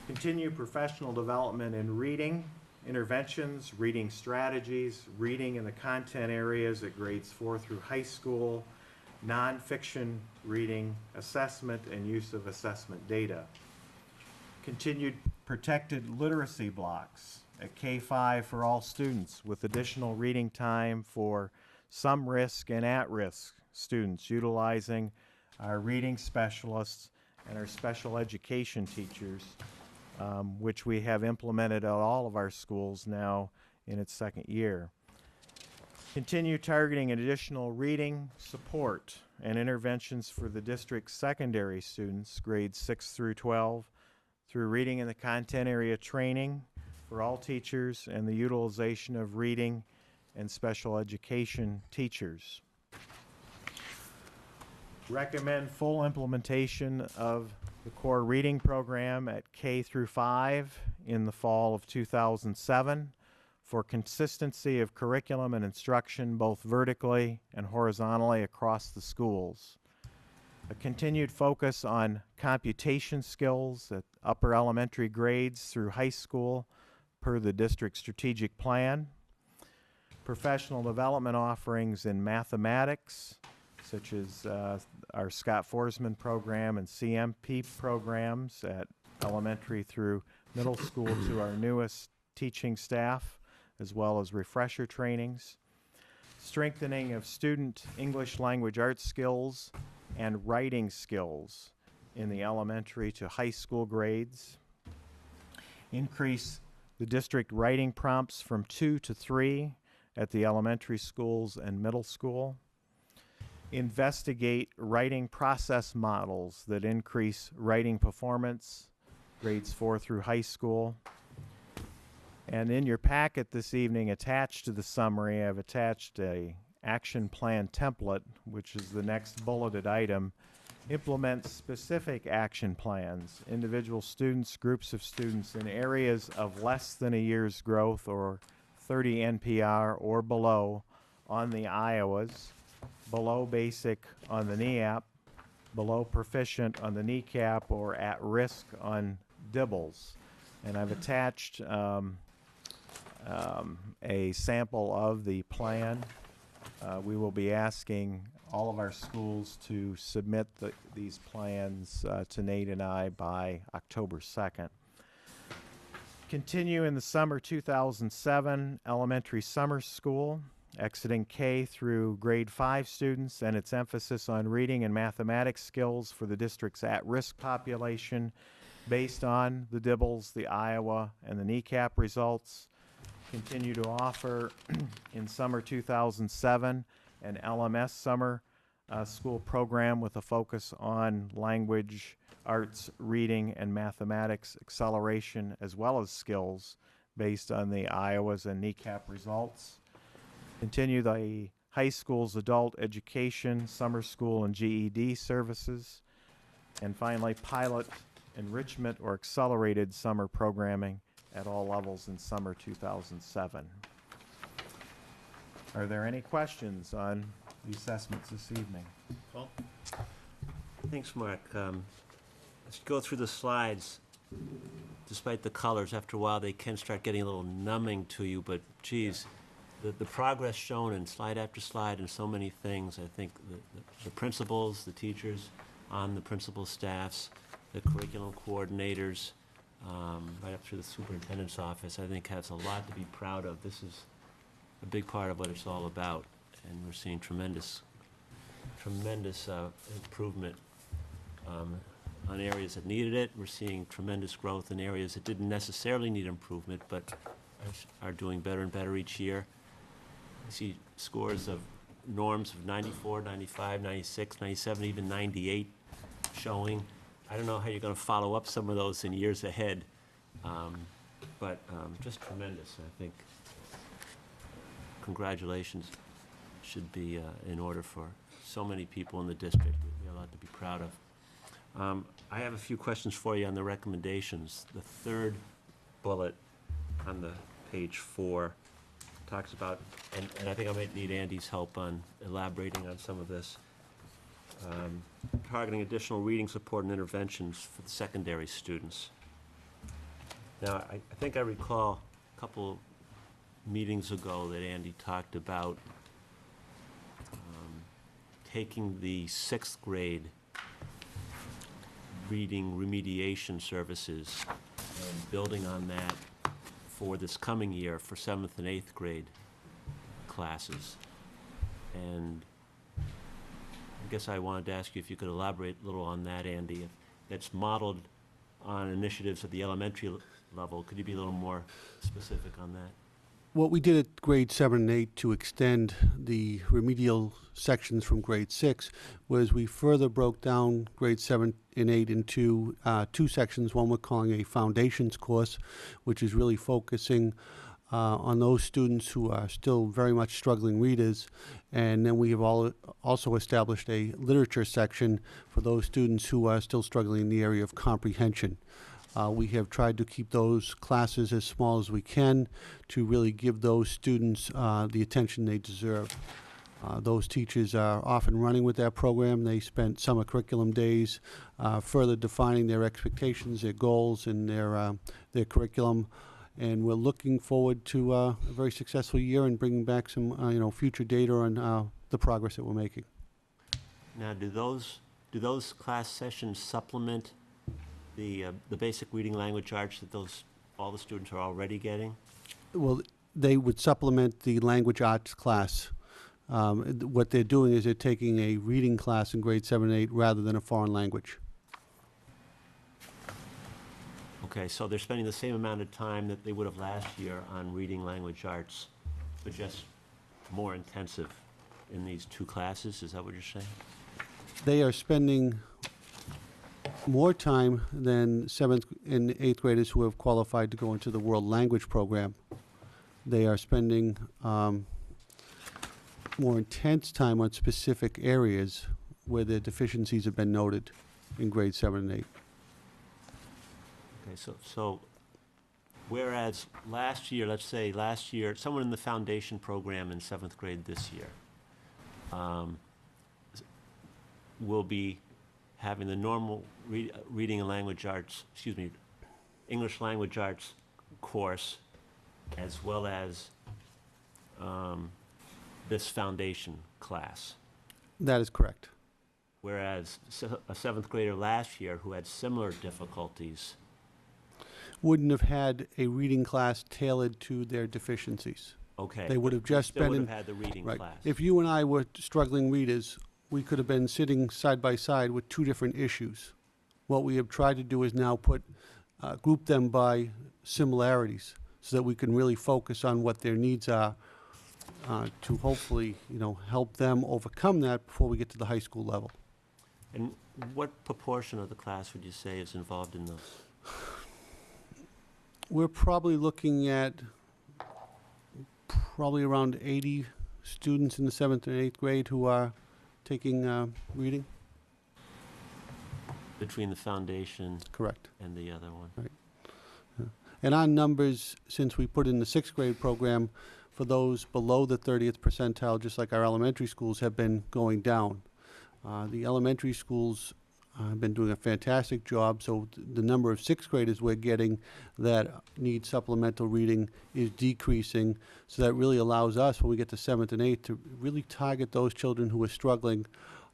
Continue professional development in reading, interventions, reading strategies, reading in the content areas at grades 4 through high school, nonfiction reading, assessment, and use of assessment data. Continued protected literacy blocks at K-5 for all students with additional reading time for some risk and at-risk students utilizing our reading specialists and our special education teachers, which we have implemented at all of our schools now in its second year. Continue targeting additional reading support and interventions for the district's secondary students, grades 6 through 12, through reading in the content area training for all teachers and the utilization of reading and special education teachers. Recommend full implementation of the core reading program at K through 5 in the fall of 2007 for consistency of curriculum and instruction both vertically and horizontally across the schools. A continued focus on computation skills at upper elementary grades through high school per the district strategic plan. Professional development offerings in mathematics, such as our Scott Forsman program and CMP programs at elementary through middle school to our newest teaching staff, as well as refresher trainings. Strengthening of student English language arts skills and writing skills in the elementary to high school grades. Increase the district writing prompts from 2 to 3 at the elementary schools and middle school. Investigate writing process models that increase writing performance, grades 4 through high school. And in your packet this evening, attached to the summary, I've attached a action plan template, which is the next bulleted item. Implement specific action plans, individual students, groups of students in areas of less than a year's growth or 30 NPR or below on the Iowas, below basic on the NEAP, below proficient on the kneecap, or at risk on DIBELS. And I've attached a sample of the plan. We will be asking all of our schools to submit these plans to Nate and I by October 2nd. Continue in the summer 2007 elementary summer school, exiting K through grade 5 students, and its emphasis on reading and mathematics skills for the district's at-risk population based on the DIBELS, the Iowa, and the kneecap results. Continue to offer in summer 2007 an LMS summer school program with a focus on language, arts, reading, and mathematics acceleration, as well as skills based on the Iowas and kneecap results. Continue the high school's adult education, summer school, and GED services. And finally, pilot enrichment or accelerated summer programming at all levels in summer 2007. Are there any questions on the assessments this evening? Paul? Thanks, Mark. Let's go through the slides. Despite the colors, after a while they can start getting a little numbing to you, but geez, the progress shown in slide after slide and so many things, I think the principals, the teachers, on the principal staffs, the curriculum coordinators, right up through the superintendent's office, I think has a lot to be proud of. This is a big part of what it's all about, and we're seeing tremendous improvement on areas that needed it. We're seeing tremendous growth in areas that didn't necessarily need improvement, but are doing better and better each year. I see scores of norms of 94, 95, 96, 97, even 98 showing. I don't know how you're going to follow up some of those in years ahead, but just tremendous. I think congratulations should be in order for so many people in the district. We have a lot to be proud of. I have a few questions for you on the recommendations. The third bullet on the page 4 talks about, and I think I might need Andy's help on elaborating on some of this, targeting additional reading support and interventions for the secondary students. Now, I think I recall a couple meetings ago that Andy talked about taking the 6th grade reading remediation services and building on that for this coming year for 7th and 8th grade classes. And I guess I wanted to ask you if you could elaborate a little on that, Andy. If that's modeled on initiatives at the elementary level, could you be a little more specific on that? What we did at grade 7 and 8 to extend the remedial sections from grade 6 was we further broke down grade 7 and 8 into 2 sections. One we're calling a foundations course, which is really focusing on those students who are still very much struggling readers. And then we have also established a literature section for those students who are still struggling in the area of comprehension. We have tried to keep those classes as small as we can to really give those students the attention they deserve. Those teachers are often running with that program. They spent summer curriculum days further defining their expectations, their goals, and their curriculum. And we're looking forward to a very successful year and bringing back some future data on the progress that we're making. Now, do those class sessions supplement the basic reading language arts that all the students are already getting? Well, they would supplement the language arts class. What they're doing is they're taking a reading class in grade 7 and 8 rather than a foreign language. Okay, so they're spending the same amount of time that they would have last year on reading language arts, but just more intensive in these 2 classes? Is that what you're saying? They are spending more time than 7th and 8th graders who have qualified to go into the world language program. They are spending more intense time on specific areas where their deficiencies have been noted in grade 7 and 8. Okay, so whereas last year, let's say last year, someone in the foundation program in 7th grade this year will be having the normal reading and language arts, English language arts course, as well as this foundation class. That is correct. Whereas a 7th grader last year who had similar difficulties wouldn't have had a reading class tailored to their deficiencies. Okay. They would have just been would have had the reading right. class. If you and I were struggling readers, we could have been sitting side by side with 2 different issues. What we have tried to do is now group them by similarities so that we can really focus on what their needs are to hopefully, help them overcome that before we get to the high school level. And what proportion of the class would you say is involved in those? We're probably looking at around 80 students in the 7th and 8th grade who are taking reading. Between the foundation Correct. and the other one. Right. Yeah. And our numbers, since we put in the 6th grade program, for those below the 30th percentile, just like our elementary schools, have been going down. The elementary schools have been doing a fantastic job. So the number of sixth graders we're getting that need supplemental reading is decreasing. So that really allows us, when we get to seventh and eighth, to really target those children who are struggling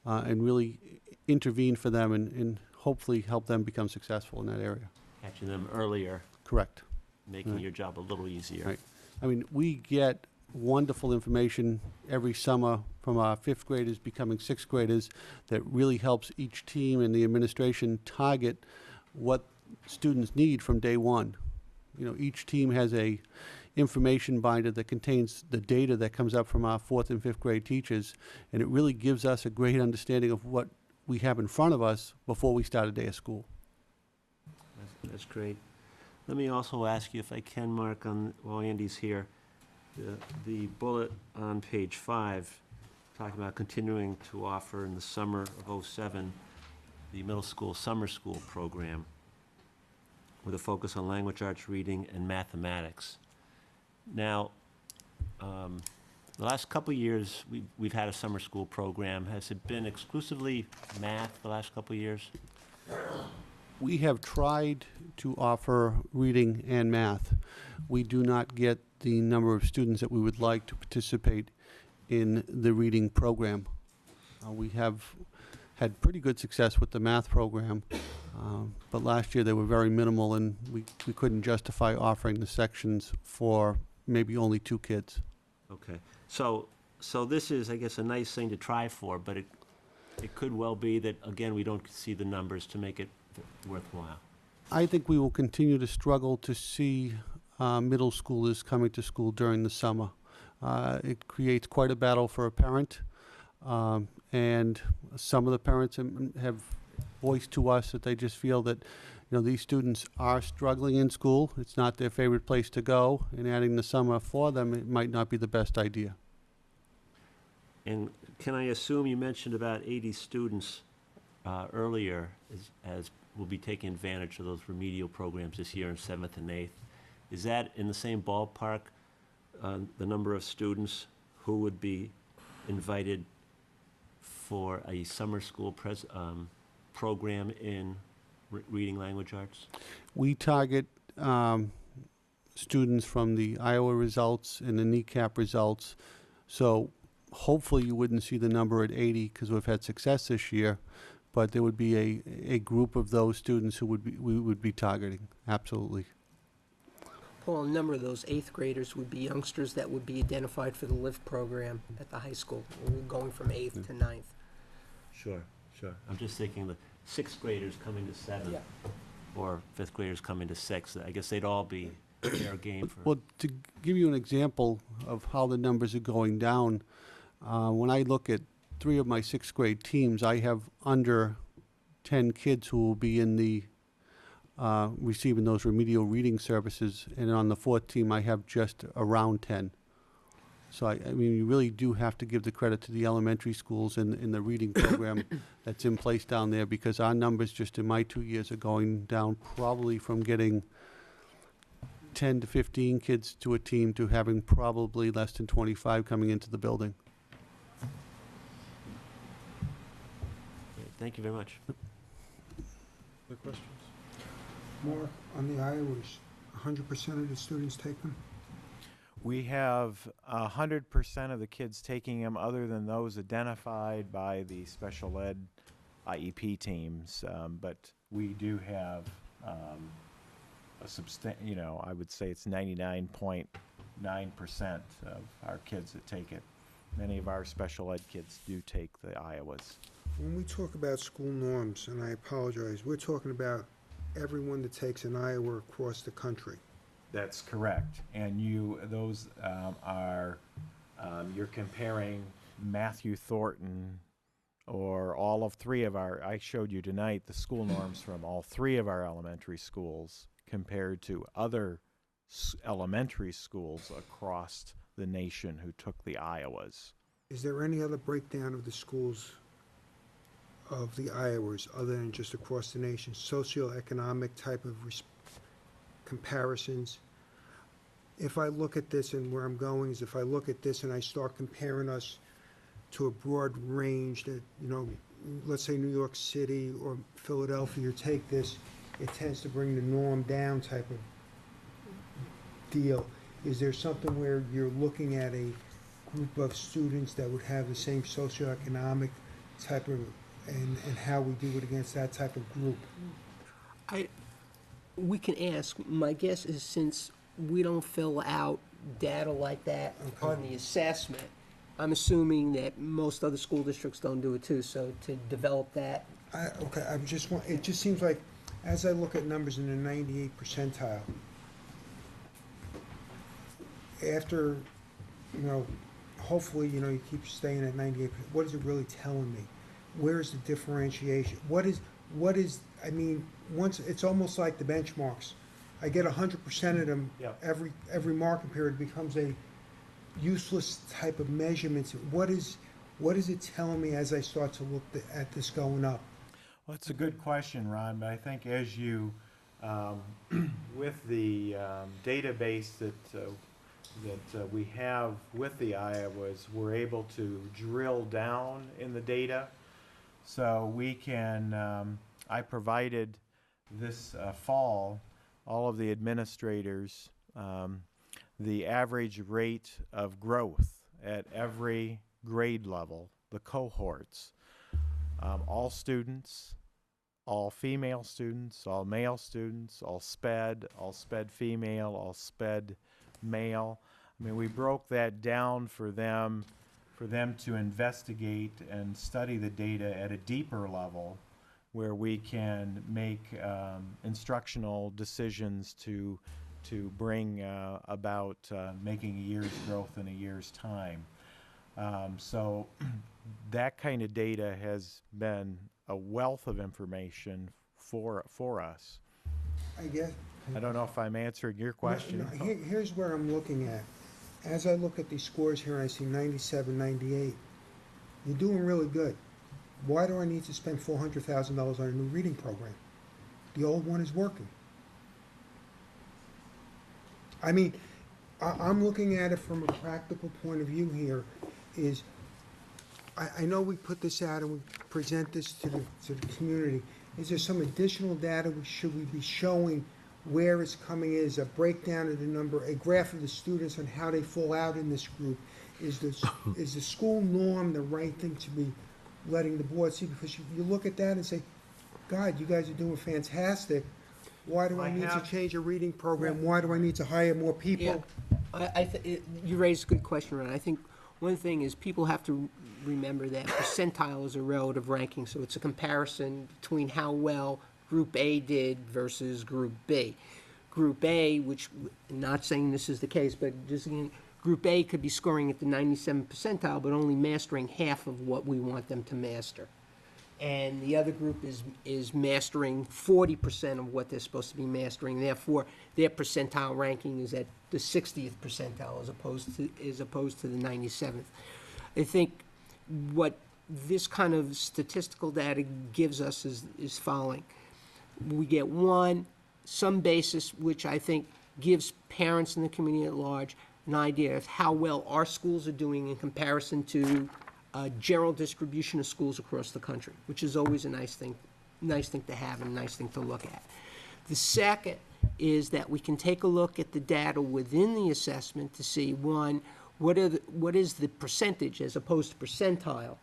and really intervene for them and hopefully help them become successful in that area. Catching them earlier, Correct. making Right. your job a little easier. Right. I mean, we get wonderful information every summer from our fifth graders becoming sixth graders that really helps each team and the administration target what students need from day one. You know, each team has a information binder that contains the data that comes up from our fourth and fifth grade teachers, and it really gives us a great understanding of what we have in front of us before we start a day of school. That's great. Let me also ask you, if I can, Mark, while Andy's here, the bullet on page 5, talking about continuing to offer in the summer of '07, the middle school summer school program with a focus on language arts, reading, and mathematics. Now, the last couple of years, we've had a summer school program. Has it been exclusively math the last couple of years? We have tried to offer reading and math. We do not get the number of students that we would like to participate in the reading program. We have had pretty good success with the math program, but last year they were very minimal, and we couldn't justify offering the sections for maybe only 2 kids. Okay, so this is, I guess, a nice thing to try for, but it could well be that, again, we don't see the numbers to make it worthwhile. I think we will continue to struggle to see middle schoolers coming to school during the summer. It creates quite a battle for a parent, and some of the parents have voiced to us that they just feel that, you know, these students are struggling in school. It's not their favorite place to go, and adding the summer for them, it might not be the best idea. And can I assume you mentioned about 80 students earlier as will be taking advantage of those remedial programs this year in 7th and 8th? Is that in the same ballpark, the number of students who would be invited for a summer school program in reading language arts? We target students from the Iowa results and the kneecap results. So hopefully you wouldn't see the number at 80 because we've had success this year, but there would be a group of those students who we would be targeting, absolutely. Paul, a number of those 8th graders would be youngsters that would be identified for the LIFT program at the high school, going from 8th to 9th. Sure. I'm just thinking the 6th graders coming to 7th, Yeah. or 5th graders coming to 6th. I guess they'd all be fair game for. Well, to give you an example of how the numbers are going down, when I look at 3 of my 6th grade teams, I have under 10 kids who will be in the receiving those remedial reading services, and on the 4th team I have just around 10. So I mean, you really do have to give the credit to the elementary schools in the reading program that's in place down there, because our numbers just in my 2 years are going down probably from getting 10 to 15 kids to a team to having probably less than 25 coming into the building. Thank you very much. Other questions? More on the Iowas, 100% of the students take them? We have 100% of the kids taking them, other than those identified by the special ed IEP teams. But we do have a I would say it's 99.9% of our kids that take it. Many of our special ed kids do take the Iowas. When we talk about school norms, and I apologize, we're talking about everyone that takes an Iowa across the country. That's correct. And those are, you're comparing Matthew Thornton or all of 3 of I showed you tonight the school norms from all 3 of our elementary schools compared to other elementary schools across the nation who took the Iowas. Is there any other breakdown of the schools of the Iowas other than just across the nation, socioeconomic type of comparisons? If I look at this, and where I'm going is, if I look at this and I start comparing us to a broad range that, let's say New York City or Philadelphia, or take this, it tends to bring the norm down type of deal. Is there something where you're looking at a group of students that would have the same socioeconomic type of, and how we do it against that type of group? We can ask. My guess is since we don't fill out data like that on the assessment, I'm assuming that most other school districts don't do it too, so to develop that. Okay, it just seems like, as I look at numbers in the 98th percentile, after, hopefully, you keep staying at 98, what is it really telling me? Where's the differentiation? What is, once, it's almost like the benchmarks. I get 100% of them, Yep. every marking period becomes a useless type of measurement. What is it telling me as I start to look at this going up? Well, it's a good question, Ron, but I think as you, with the database that we have with the Iowas, we're able to drill down in the data. So we can, I provided this fall all of the administrators the average rate of growth at every grade level, the cohorts, all students, all female students, all male students, all sped female, all sped male. I mean, we broke that down for them to investigate and study the data at a deeper level where we can make instructional decisions to bring about making a year's growth in a year's time. So that kind of data has been a wealth of information for us. I guess. I don't know if I'm answering your question. No, here's where I'm looking at. As I look at these scores here and I see 97, 98, you're doing really good. Why do I need to spend $400,000 on a new reading program? The old one is working. I mean, I'm looking at it from a practical point of view here, is I know we put this out and we present this to the community. Is there some additional data should we be showing where it's coming? Is a breakdown of the number, a graph of the students and how they fall out in this group? Is the school norm the right thing to be letting the board see? Because you look at that and say, God, you guys are doing fantastic. Why do I need to change a reading program? Why do I need to hire more people? Yeah, you raised a good question, Ron. I think one thing is people have to remember that percentile is a relative ranking, so it's a comparison between how well Group A did versus Group B. Group A, which, not saying this is the case, but just again, Group A could be scoring at the 97th percentile, but only mastering half of what we want them to master. And the other group is mastering 40% of what they're supposed to be mastering. Therefore, their percentile ranking is at the 60th percentile as opposed to the 97th. I think what this kind of statistical data gives us is following. We get some basis which I think gives parents in the community at large an idea of how well our schools are doing in comparison to general distribution of schools across the country, which is always a nice thing to have and a nice thing to look at. The second is that we can take a look at the data within the assessment to see, one, what is the percentage as opposed to percentile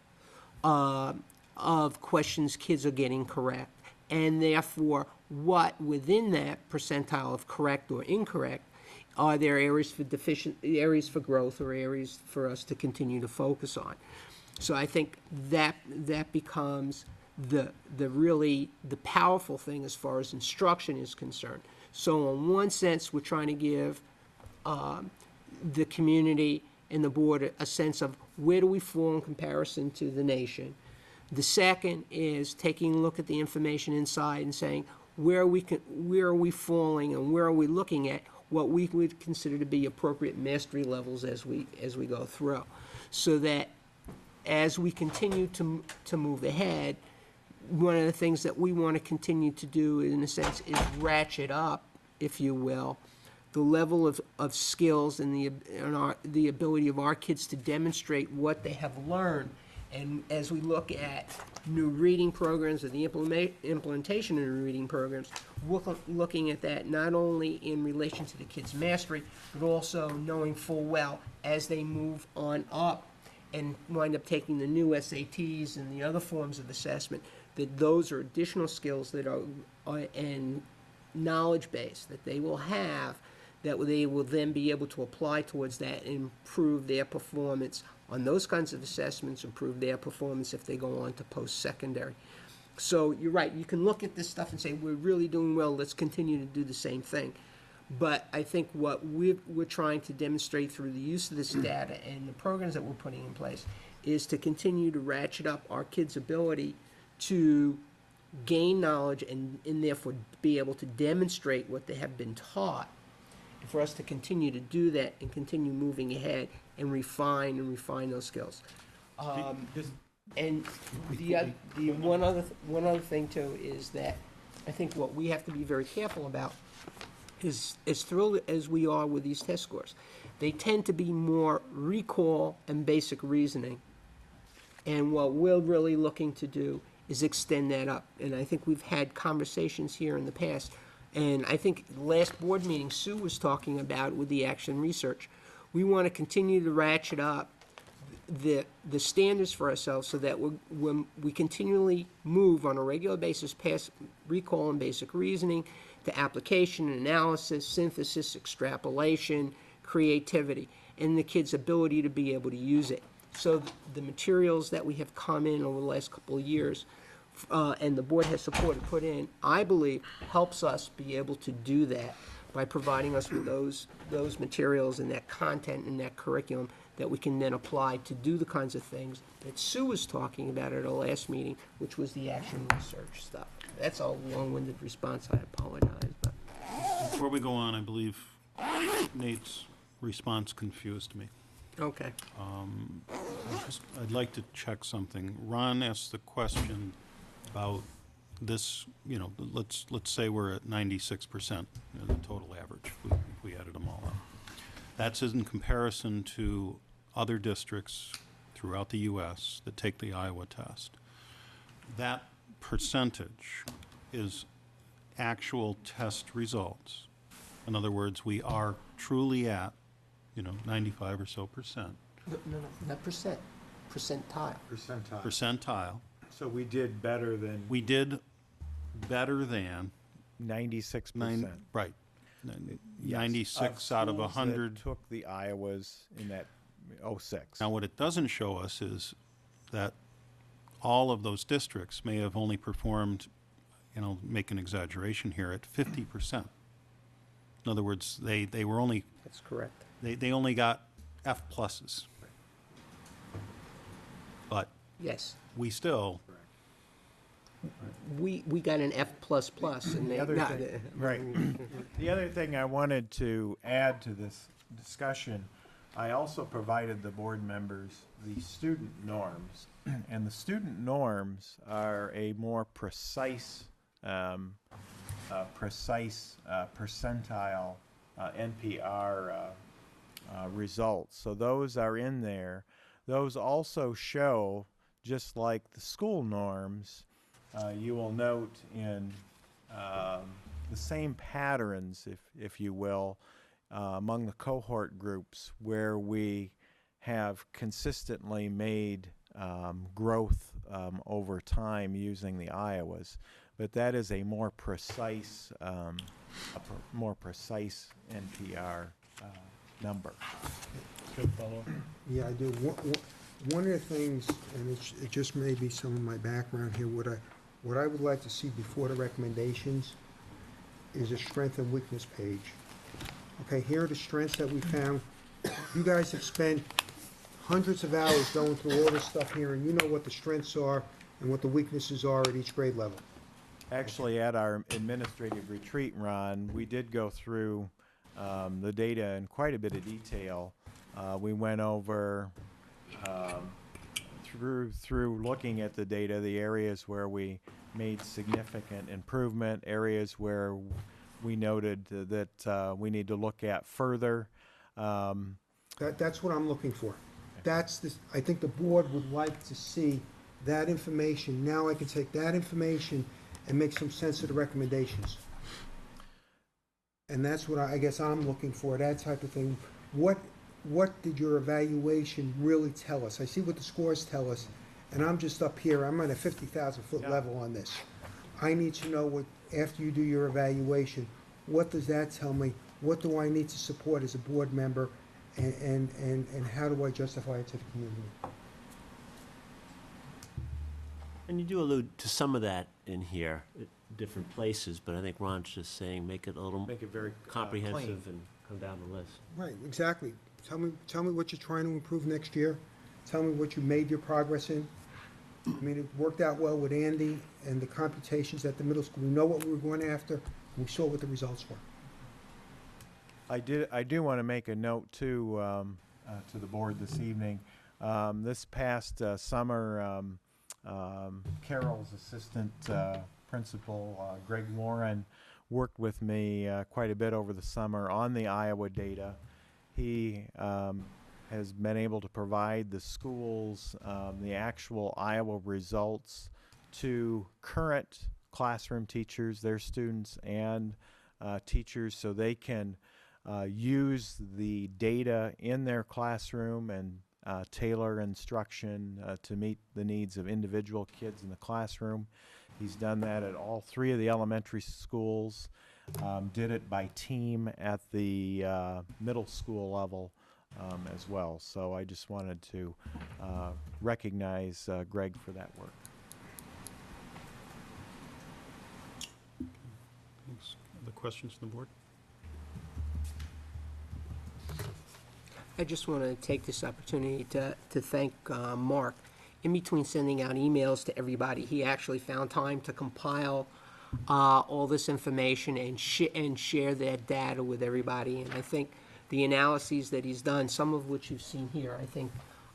of questions kids are getting correct, and therefore what within that percentile of correct or incorrect are there areas for growth or areas for us to continue to focus on. So I think that becomes the really powerful thing as far as instruction is concerned. So in one sense, we're trying to give the community and the board a sense of where do we fall in comparison to the nation. The second is taking a look at the information inside and saying where are we falling and where are we looking at what we would consider to be appropriate mastery levels as we go through, so that as we continue to move ahead, one of the things that we want to continue to do, in a sense, is ratchet up, if you will, the level of skills and the ability of our kids to demonstrate what they have learned And as we look at new reading programs or the implementation of new reading programs, we're looking at that not only in relation to the kids' mastery, but also knowing full well as they move on up and wind up taking the new SATs and the other forms of assessment, that those are additional skills that are and knowledge base that they will have, that they will then be able to apply towards that and improve their performance on those kinds of assessments, improve their performance if they go on to post-secondary. So you're right, you can look at this stuff and say, we're really doing well, let's continue to do the same thing. But I think what we're trying to demonstrate through the use of this data and the programs that we're putting in place is to continue to ratchet up our kids' ability to gain knowledge and therefore be able to demonstrate what they have been taught, and for us to continue to do that and continue moving ahead and refine those skills. And the one other thing too is that I think what we have to be very careful about is, as thrilled as we are with these test scores, they tend to be more recall and basic reasoning. And what we're really looking to do is extend that up. And I think we've had conversations here in the past. And I think last board meeting, Sue was talking about with the action research. We want to continue to ratchet up the standards for ourselves so that when we continually move on a regular basis past recall and basic reasoning to application, analysis, synthesis, extrapolation, creativity, and the kids' ability to be able to use it. So the materials that we have come in over the last couple of years and the board has supported, put in, I believe, helps us be able to do that by providing us with those materials and that content and that curriculum that we can then apply to do the kinds of things that Sue was talking about at our last meeting, which was the action research stuff. That's a long-winded response, I apologize. But Before we go on, I believe Nate's response confused me. okay. I'd like to check something. Ron asked the question about this, let's say we're at 96%, the total average, if we added them all up. That's in comparison to other districts throughout the U.S. that take the Iowa test. That percentage is actual test results. In other words, we are truly at, 95 or so percent. No, not percent, percentile. Percentile. So we did better than We did better than 96%. right. Yes, 96 out of schools that 100. took the Iowas in that 06. Now, what it doesn't show us is that all of those districts may have only performed, make an exaggeration here, at 50%. In other words, they were only, That's correct. they only got F pluses. But Yes. we still, We got an F++, and they, other no, thing- Right. The other thing I wanted to add to this discussion, I also provided the board members the student norms. And the student norms are a more precise percentile NPR results. So those are in there. Those also show, just like the school norms, you will note in the same patterns, if you will, among the cohort groups where we have consistently made growth over time using the Iowas. But that is a more precise NPR number. Good fellow. Yeah, I do. One of the things, and it just may be some of my background here, what I would like to see before the recommendations is a strength and weakness page. Okay, here are the strengths that we found. You guys have spent hundreds of hours going through all this stuff here, and you know what the strengths are and what the weaknesses are at each grade level. Actually, at our administrative retreat, Ron, we did go through the data in quite a bit of detail. We went over through looking at the data, the areas where we made significant improvement, areas where we noted that we need to look at further. That's what I'm looking for. that's the, I think the board would like to see that information. Now I can take that information and make some sense of the recommendations. And that's what I guess I'm looking for, that type of thing. What did your evaluation really tell us? I see what the scores tell us, and I'm just up here, I'm at a 50,000-foot level on this. I need to know what, after you do your evaluation, what does that tell me? What do I need to support as a board member, and how do I justify it to the community? And you do allude to some of that in here, at different places, but I think Ron's just saying, make it a little Make it very comprehensive and come down the list. Right, exactly. Tell me what you're trying to improve next year. Tell me what you made your progress in. I mean, it worked out well with Andy and the computations at the middle school. We know what we were going after, and we saw what the results were. I do want to make a note too, to the board this evening. This past summer, Carol's assistant principal, Greg Warren, worked with me quite a bit over the summer on the Iowa data. He has been able to provide the schools the actual Iowa results to current classroom teachers, their students, and teachers, so they can use the data in their classroom and tailor instruction to meet the needs of individual kids in the classroom. He's done that at all 3 of the elementary schools, did it by team at the middle school level as well. So I just wanted to recognize Greg for that work. Thanks. Other questions from the board? I just want to take this opportunity to thank Mark. In between sending out emails to everybody, he actually found time to compile all this information and share that data with everybody. And I think the analyses that he's done, some of which you've seen here, I think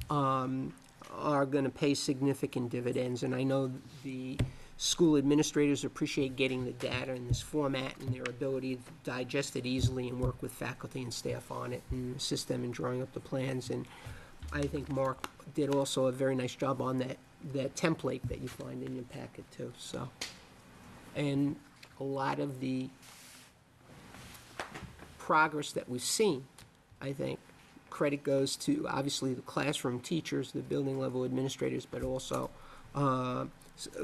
are going to pay significant dividends. And I know the school administrators appreciate getting the data in this format and their ability to digest it easily and work with faculty and staff on it and assist them in drawing up the plans. And I think Mark did also a very nice job on that template that you find in your packet too. So, and a lot of the progress that we've seen, I think credit goes to obviously the classroom teachers, the building level administrators, but also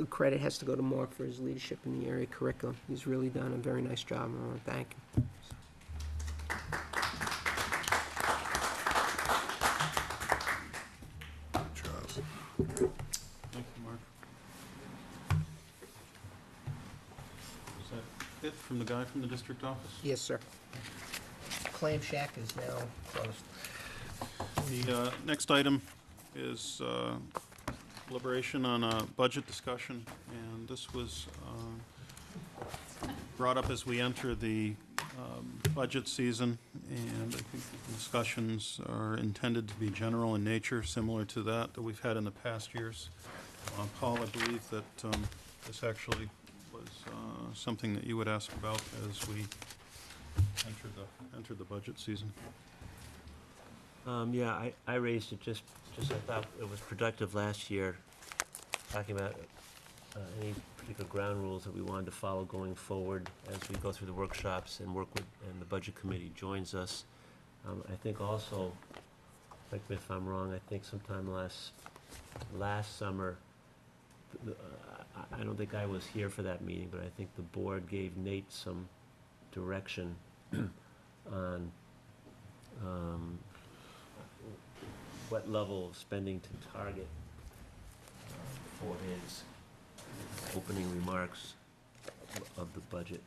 credit has to go to Mark for his leadership in the area curriculum. He's really done a very nice job, and I want to thank him. Charles. Thank you, Mark. Is that it from the guy from the district office? Yes, sir. Clam Shack is now closed. The next item is deliberation on a budget discussion, and this was brought up as we enter the budget season, and I think the discussions are intended to be general in nature, similar to that we've had in the past years. Paul, I believe that this actually was something that you would ask about as we entered the budget season. Yeah, I raised it just I thought it was productive last year, talking about any particular ground rules that we wanted to follow going forward as we go through the workshops and work with, and the budget committee joins us. I think also, correct me if I'm wrong, I think sometime last summer, I don't think I was here for that meeting, but I think the board gave Nate some direction on what level of spending to target for his opening remarks of the budget.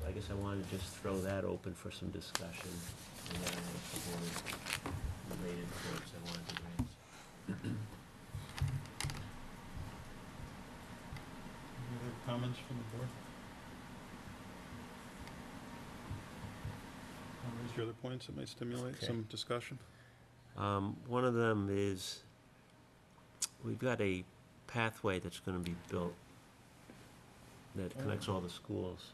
So I guess I wanted to just throw that open for some discussion, and then I have a couple of related points I wanted to raise. Any other comments from the board? Raise your other points that might stimulate Okay. some discussion. One of them is, we've got a pathway that's going to be built that connects all the schools.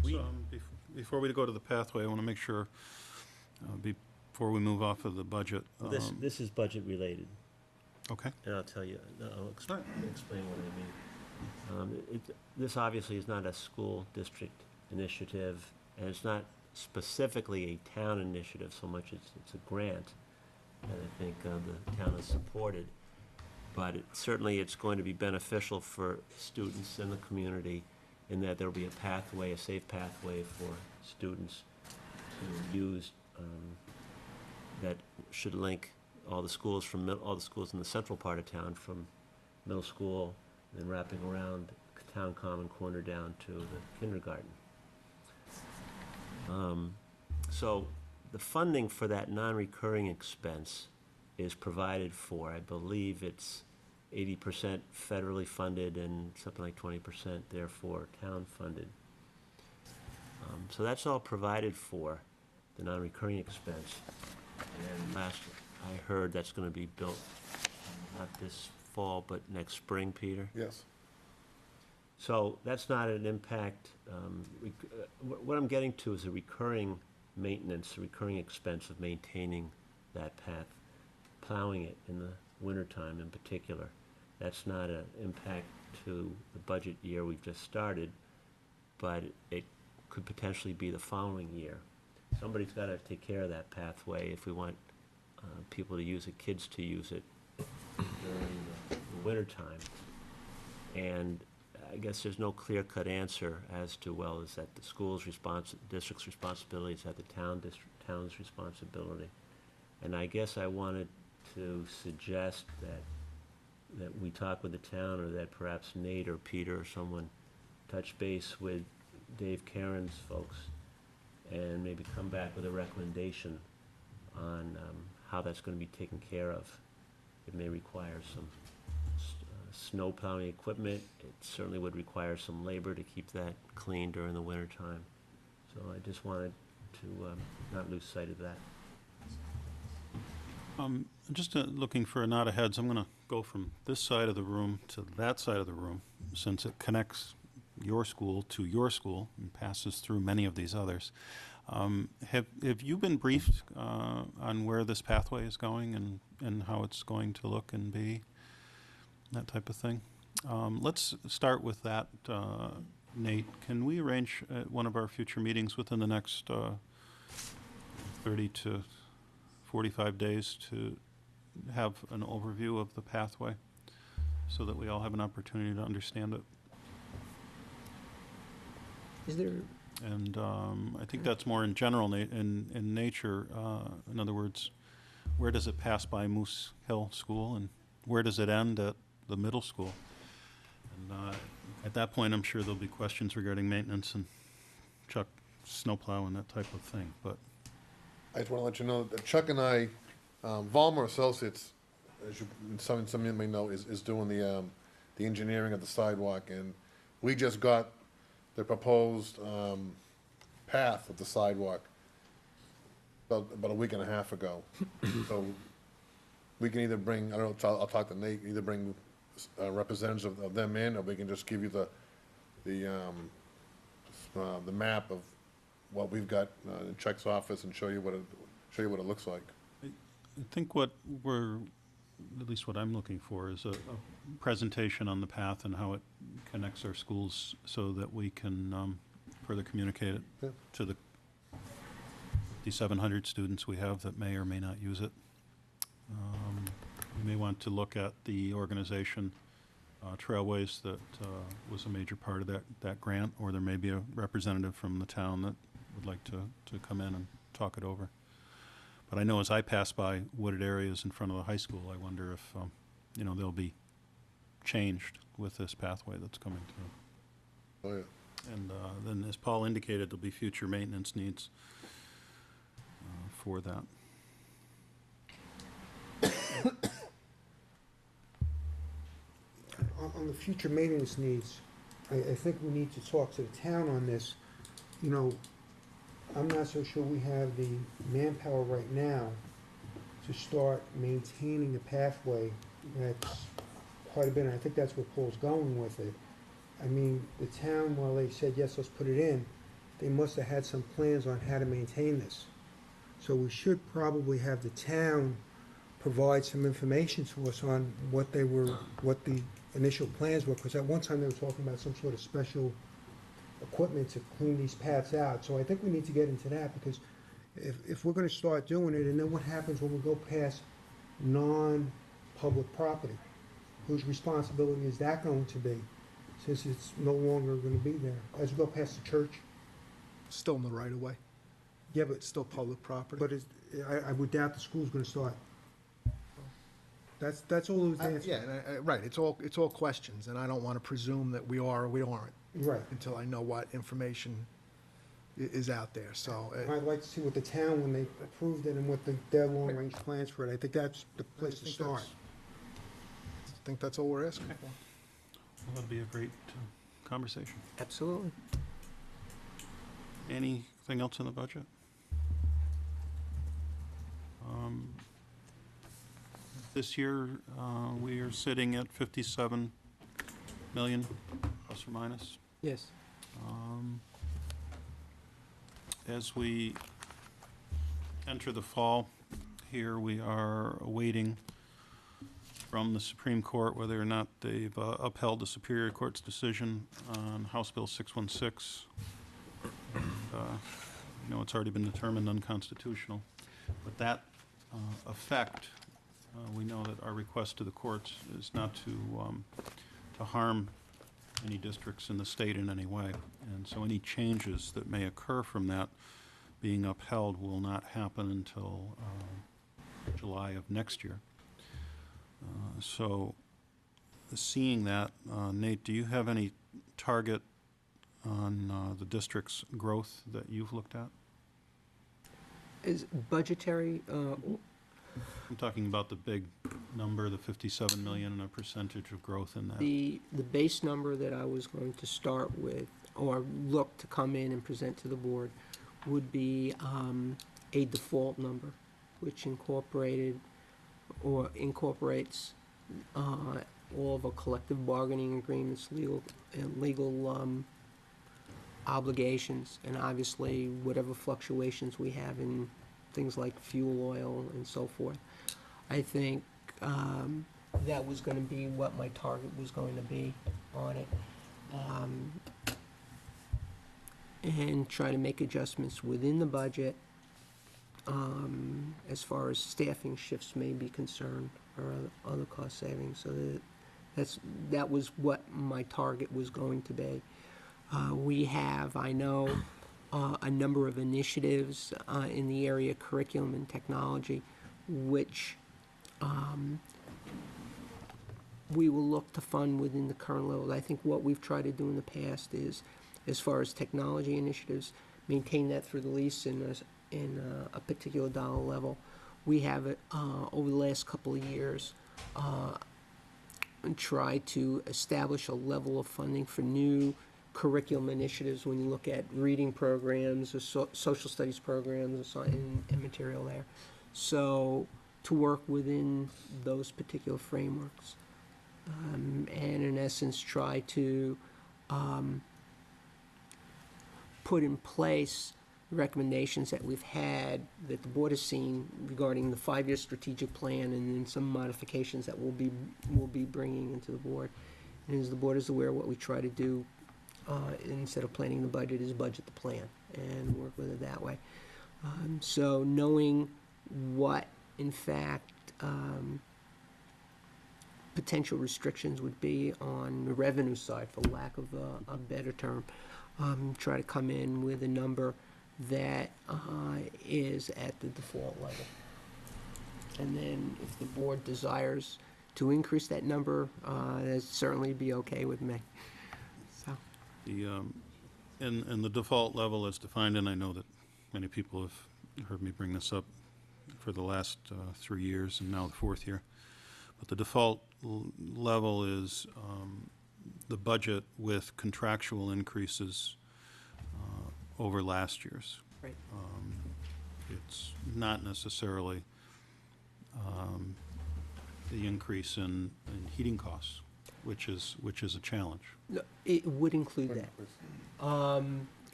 So, before we go to the pathway, I want to make sure, be before we move off of the budget. This is budget related, Okay. and I'll tell you, I'll explain what I mean. This obviously is not a school district initiative, and it's not specifically a town initiative so much as it's a grant that I think the town has supported. But certainly it's going to be beneficial for students in the community in that there'll be a pathway, a safe pathway for students to use that should link all the schools all the schools in the central part of town, from middle school and then wrapping around town common corner down to the kindergarten. So the funding for that non-recurring expense is provided for. I believe it's 80% federally funded and something like 20% therefore town funded. So that's all provided for, the non-recurring expense. And last I heard, that's going to be built not this fall, but next spring, Peter? Yes. So that's not an impact. What I'm getting to is a recurring maintenance, a recurring expense of maintaining that path, plowing it in the wintertime in particular. That's not an impact to the budget year we've just started, but it could potentially be the following year. Somebody's got to take care of that pathway if we want people to use it, kids to use it during the wintertime. And I guess there's no clear-cut answer as to, well, is that the school's district's responsibility, is that the town's responsibility? And I guess I wanted to suggest that we talk with the town, or that perhaps Nate or Peter or someone touch base with Dave Karen's folks and maybe come back with a recommendation on how that's going to be taken care of. It may require some snow plowing equipment. It certainly would require some labor to keep that clean during the winter time. So I just wanted to not lose sight of that. Just looking for a nod of heads, I'm going to go from this side of the room to that side of the room, since it connects your school to your school and passes through many of these others. Have you been briefed on where this pathway is going and how it's going to look and be, that type of thing? Let's start with that, Nate. Can we arrange one of our future meetings within the next 30 to 45 days to have an overview of the pathway so that we all have an opportunity to understand it? Is there, And I think that's more in general in nature. In other words, where does it pass by Moose Hill School, and where does it end at the middle school? And at that point, I'm sure there'll be questions regarding maintenance and Chuck snowplow and that type of thing. But I just want to let you know that Chuck and I, Vollmer Associates, as you, some of you may know, is doing the engineering of the sidewalk, and we just got the proposed path of the sidewalk about a week and a half ago. So we can either bring, I don't know, I'll talk to Nate, either bring representatives of them in, or we can just give you the map of what we've got in Chuck's office and show you what it looks like. I think what we're, at least what I'm looking for, is a presentation on the path and how it connects our schools so that we can further communicate it to the 700 students we have that may or may not use it. We may want to look at the organization Trailways that was a major part of that grant, or there may be a representative from the town that would like to come in and talk it over. But I know as I pass by wooded areas in front of the high school, I wonder if, they'll be changed with this pathway that's coming through. Oh, yeah. And then, as Paul indicated, there'll be future maintenance needs for that. On the future maintenance needs, I think we need to talk to the town on this. I'm not so sure we have the manpower right now to start maintaining the pathway. That's quite a bit, and I think that's where Paul's going with it. I mean, the town, while they said, yes, let's put it in, they must have had some plans on how to maintain this. So we should probably have the town provide some information to us on what the initial plans were, because at one time they were talking about some sort of special equipment to clean these paths out. So I think we need to get into that, because if we're gonna start doing it, and then what happens when we go past non-public property? Whose responsibility is that going to be, since it's no longer gonna be there? As we go past the church? Still in the right of way. Yeah, but, It's still public property. but I would doubt the school's gonna start. That's all it was answered. Yeah, right, it's all questions, and I don't want to presume that we are or we aren't Right. until I know what information is out there, so. I'd like to see what the town, when they approved it, and what their long-range plans for it. I think that's the place to start. I think that's all we're asking for. Well, that'd be a great conversation. Absolutely. Anything else in the budget? This year, we are sitting at 57 million, plus or minus. Yes. As we enter the fall, here we are awaiting from the Supreme Court whether or not they've upheld the Superior Court's decision on House Bill 616. And, it's already been determined unconstitutional. But that effect, we know that our request to the courts is not to harm any districts in the state in any way. And so any changes that may occur from that being upheld will not happen until July of next year. So seeing that, Nate, do you have any target on the district's growth that you've looked at? Is budgetary, I'm talking about the big number, the 57 million, and a percentage of growth in that. the base number that I was going to start with, or look to come in and present to the board, would be a default number, which incorporates all of our collective bargaining agreements, legal obligations, and obviously whatever fluctuations we have in things like fuel oil and so forth. I think that was going to be what my target was going to be on it. And try to make adjustments within the budget as far as staffing shifts may be concerned, or other cost savings. So that was what my target was going to be. We have, I know, a number of initiatives in the area of curriculum and technology, which we will look to fund within the current level. I think what we've tried to do in the past is, as far as technology initiatives, maintain that through the lease in a particular dollar level. We have it over the last couple of years and try to establish a level of funding for new curriculum initiatives when you look at reading programs or social studies programs and material there. So to work within those particular frameworks and in essence try to put in place recommendations that we've had, that the board has seen regarding the 5-year strategic plan, and then some modifications that we'll be bringing into the board. And as the board is aware, what we try to do instead of planning the budget is budget the plan and work with it that way. So knowing what, in fact, potential restrictions would be on the revenue side, for lack of a better term, try to come in with a number that is at the default level. And then if the board desires to increase that number, that'd certainly be okay with me. So. And the default level is defined, and I know that many people have heard me bring this up for the last 3 years and now the 4th year. But the default level is the budget with contractual increases over last year's. Right. It's not necessarily the increase in heating costs, which is a challenge. No, it would include that.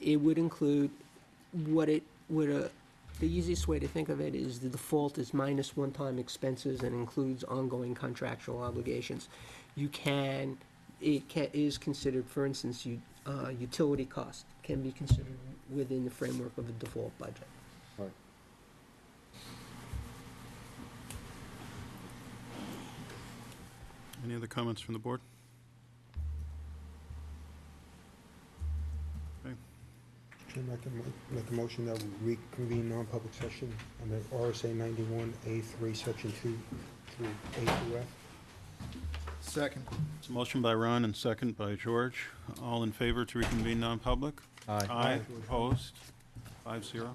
It would include what The easiest way to think of it is the default is minus one-time expenses and includes ongoing contractual obligations. Is considered, for instance, utility cost can be considered within the framework of a default budget. Right. Any other comments from the board? Okay. Chair, make a motion that we reconvene non-public session under RSA 91A3, Section 2 through A through F. Second. It's a motion by Ron and second by George. All in favor to reconvene non-public? Aye. Aye. Opposed? 5-0.